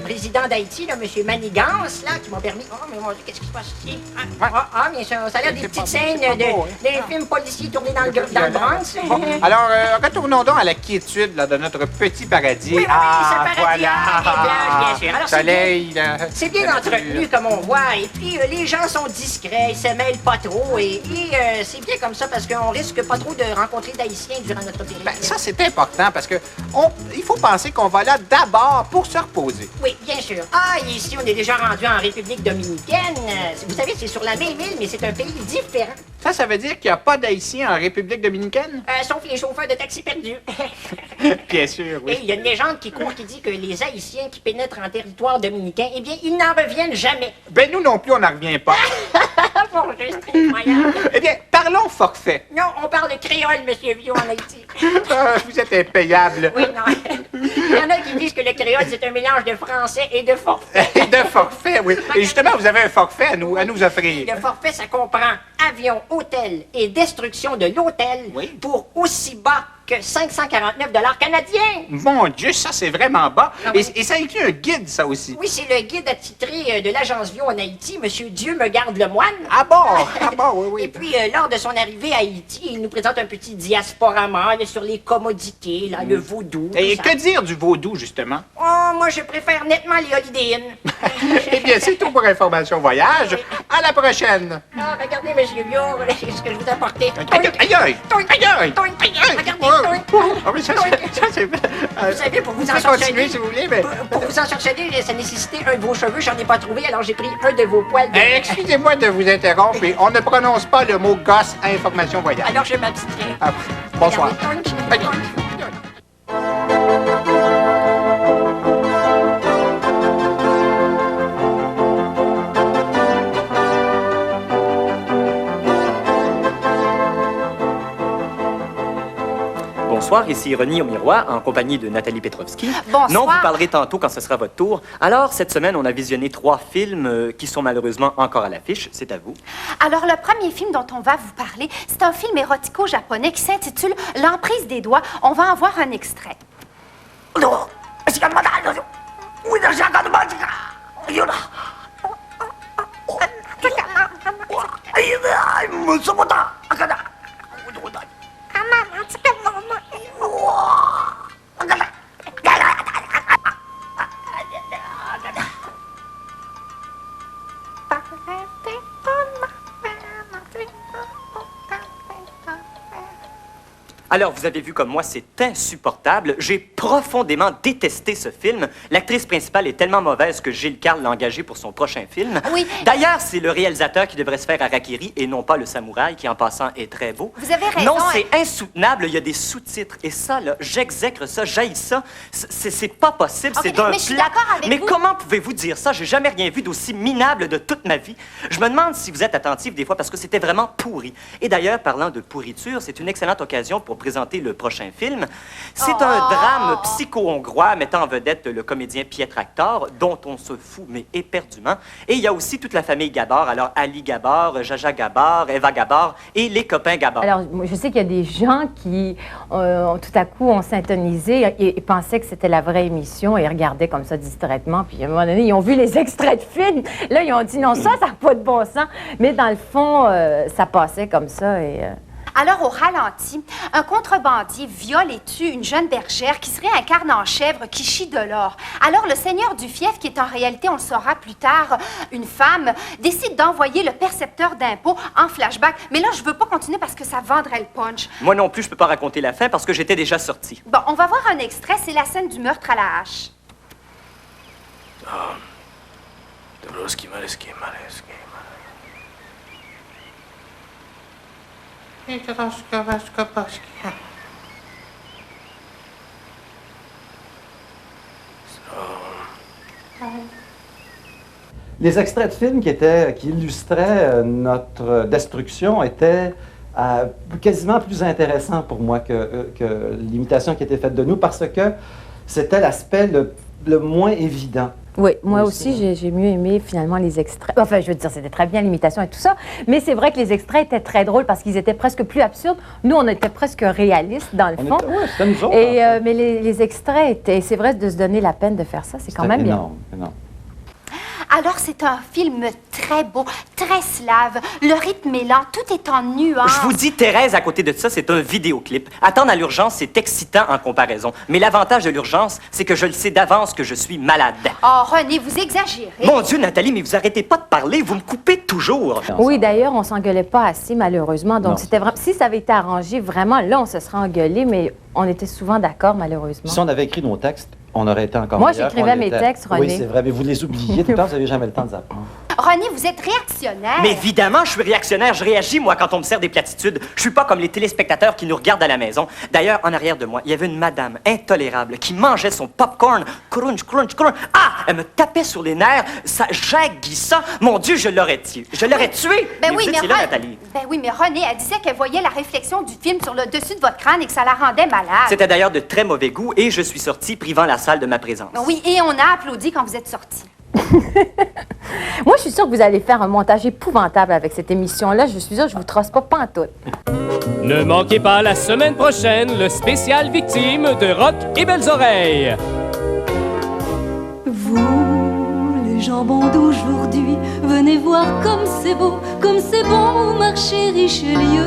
président d'Haïti, là, M. Manigance, là, qui m'a permis... Oh, mais mon Dieu, qu'est-ce qui se passe ici? Mais ça a l'air des petites scènes des films policiers tournés dans le Bronx.
Bon, alors, retournons donc à la quiétude là, de notre petit paradis.
Oui, ce paradis,
voilà.
les plages, bien sûr. Alors,
Soleil,
c'est bien entretenu, comme on voit, et puis les gens sont discrets, ils se mêlent pas trop, et c'est bien comme ça parce qu'on risque pas trop de rencontrer d'Haïtiens durant notre période.
Ben, ça, c'est important parce que il faut penser qu'on va là d'abord pour se reposer.
Oui, bien sûr. Ah, ici, on est déjà rendu en République dominicaine. Vous savez, c'est sur la même île, mais c'est un pays différent.
Ça veut dire qu'il n'y a pas d'Haïtiens en République dominicaine?
Sauf les chauffeurs de taxi perdus.
Bien sûr, oui.
Et il y a une légende qui court qui dit que les Haïtiens qui pénètrent en territoire dominicain, eh bien, ils n'en reviennent jamais.
Ben, nous non plus, on n'en revient pas.
Bon, juste incroyable.
Eh bien, parlons forfait.
Non, on parle créole, Monsieur Viau, en Haïti.
Vous êtes impayable.
Oui, non. Il y en a qui disent que le créole, c'est un mélange de français et de forfait.
Et de forfait, oui. Et justement, vous avez un forfait à nous offrir.
Le forfait, ça comprend avion, hôtel et destruction de l'hôtel pour aussi bas que 549 $ canadiens.
Mon Dieu, ça, c'est vraiment bas. Et ça inclut un guide, ça aussi.
Oui, c'est le guide attitré de l'agence Vio en Haïti, Monsieur Dieu me garde le moine.
Ah bon? Oui.
Et puis, lors de son arrivée à Haïti, il nous présente un petit diasporama là, sur les commodités, là, le vaudou.
Et que dire du vaudou, justement?
Oh, moi, je préfère nettement les Holiday Inn.
Eh bien, c'est tout pour Information Voyage. À la prochaine.
Ah, regardez, Monsieur Vio, ce que je vous ai apporté.
Aïe!
Regardez,
Ah oui, ça, c'est...
vous savez, pour vous en
continuer,
sortir,
si vous voulez, mais...
Pour vous en sortir, ça nécessitait un de vos cheveux, j'en ai pas trouvé, alors j'ai pris un de vos poils.
Excusez-moi de vous interrompre, mais on ne prononce pas le mot gosse à Information Voyage.
Alors je m'abstiens.
Bonsoir.
Bonsoir, ici René au miroir, en compagnie de Nathalie Petrovski.
Bonsoir.
Non, vous parlerez tantôt quand ce sera votre tour. Alors, cette semaine, on a visionné 3 films qui sont malheureusement encore à l'affiche. C'est à vous.
Alors, le premier film dont on va vous parler, c'est un film érotico-japonais qui s'intitule L'emprise des doigts. On va en voir un extrait.
Alors, vous avez vu comme moi, c'est insupportable. J'ai profondément détesté ce film. L'actrice principale est tellement mauvaise que Gilles Carle l'a engagée pour son prochain film.
Oui.
D'ailleurs, c'est le réalisateur qui devrait se faire harakiri et non pas le samouraï, qui en passant est très beau.
Vous avez raison.
Non, c'est insoutenable. Il y a des sous-titres. Et ça, là, j'exècre ça, j'haïs ça. C'est pas possible.
Ok,
c'est d'un
mais je suis
plat.
d'accord avec
Mais
vous.
comment pouvez-vous dire ça? J'ai jamais rien vu d'aussi minable de toute ma vie. Je me demande si vous êtes attentif des fois parce que c'était vraiment pourri. Et d'ailleurs, parlant de pourriture, c'est une excellente occasion pour présenter le prochain film. C'est un drame psycho-hongrois mettant en vedette le comédien Pietr Aktor, dont on se fout, mais éperdument. Et il y a aussi toute la famille Gabor, alors Ali Gabor, Jaja Gabor, Eva Gabor et les copains Gabor.
Alors, moi, je sais qu'il y a des gens qui, tout à coup, ont syntonisé et pensaient que c'était la vraie émission et regardaient comme ça distraitement. Puis, à un moment donné, ils ont vu les extraits de films. Là, ils ont dit non, ça n'a pas de bon sens. Mais dans le fond, ça passait comme ça et...
Alors, au ralenti, un contrebandier viole et tue une jeune bergère qui se réincarne en chèvre qui chie de l'or. Alors, le seigneur du fief, qui est en réalité, on le saura plus tard, une femme, décide d'envoyer le percepteur d'impôts en flashback. Mais là, je veux pas continuer parce que ça vendrait le punch.
Moi non plus, je peux pas raconter la fin parce que j'étais déjà sorti.
Bon, on va voir un extrait, c'est la scène du meurtre à la hache.
Les extraits de films qui illustraient notre destruction étaient quasiment plus intéressants pour moi que l'imitation qui était faite de nous parce que c'était l'aspect le moins évident.
Oui, moi aussi, j'ai mieux aimé finalement les extraits. Enfin, je veux dire, c'était très bien l'imitation et tout ça, mais c'est vrai que les extraits étaient très drôles parce qu'ils étaient presque plus absurdes. Nous, on était presque réalistes dans le fond.
C'était nous autres,
et,
en fait.
mais les extraits étaient, c'est vrai, de se donner la peine de faire ça, c'est quand même bien.
Énorme.
Alors, c'est un film très beau, très slave. Le rythme est lent, tout est en nuances.
Je vous dis, Thérèse, à côté de ça, c'est un vidéoclip. Attendre à l'urgence, c'est excitant en comparaison. Mais l'avantage de l'urgence, c'est que je le sais d'avance que je suis malade.
Oh, René, vous exagérez.
Mon Dieu, Nathalie, mais vous arrêtez pas de parler, vous me coupez toujours.
Oui, d'ailleurs, on s'engueulait pas assez, malheureusement. Donc, c'était vraiment. Si ça avait été arrangé, vraiment, là, on se serait engueulé, mais on était souvent d'accord, malheureusement.
Si on avait écrit nos textes, on aurait été encore
Moi,
meilleurs
j'écrivais
qu'on
mes
l'était.
textes, René.
Oui, c'est vrai, mais vous les oubliez. Tout le temps, vous n'avez jamais le temps de les apprendre.
René, vous êtes réactionnaire.
Mais évidemment, je suis réactionnaire. Je réagis, moi, quand on me sert des platitudes. Je suis pas comme les téléspectateurs qui nous regardent à la maison. D'ailleurs, en arrière de moi, il y avait une madame intolérable qui mangeait son popcorn. Crunch, crunch, crunch. Ah! Elle me tapait sur les nerfs. Ça jaillit ça. Mon Dieu, je l'aurais tué. Je l'aurais tué.
Ben
Mais
oui,
vous
mais
étiez là, Nathalie.
Ben oui, mais René, elle disait qu'elle voyait la réflexion du film sur le dessus de votre crâne et que ça la rendait malade.
C'était d'ailleurs de très mauvais goût et je suis sorti privant la salle de ma présence.
Oui, et on a applaudi quand vous êtes sortis.
Moi, je suis sûre que vous allez faire un montage épouvantable avec cette émission-là. Je suis sûre que je vous trosse pas pantoute.
Ne manquez pas la semaine prochaine le spécial victime de Rock et Belles Oreilles.
Vous, les jambons d'aujourd'hui, venez voir comme c'est beau au marché Richelieu.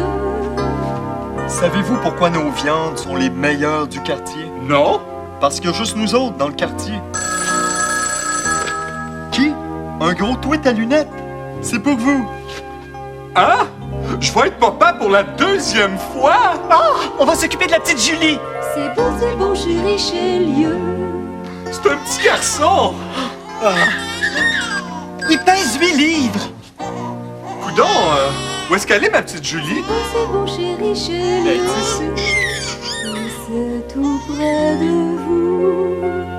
Savez-vous pourquoi nos viandes sont les meilleures du quartier? Non, parce qu'il y a juste nous autres dans le quartier. Qui? Un gros tweet à lunettes? C'est pour vous.
Hein? Je vais être papa pour la 2e fois!
Ah! On va s'occuper de la petite Julie!
C'est beau chez Richelieu.
C'est un petit garçon!
Ah. Il pèse 8 livres!
Coudon, où est-ce qu'elle est, ma petite Julie?
C'est beau chez Richelieu.
Elle est ici.
C'est tout près de vous.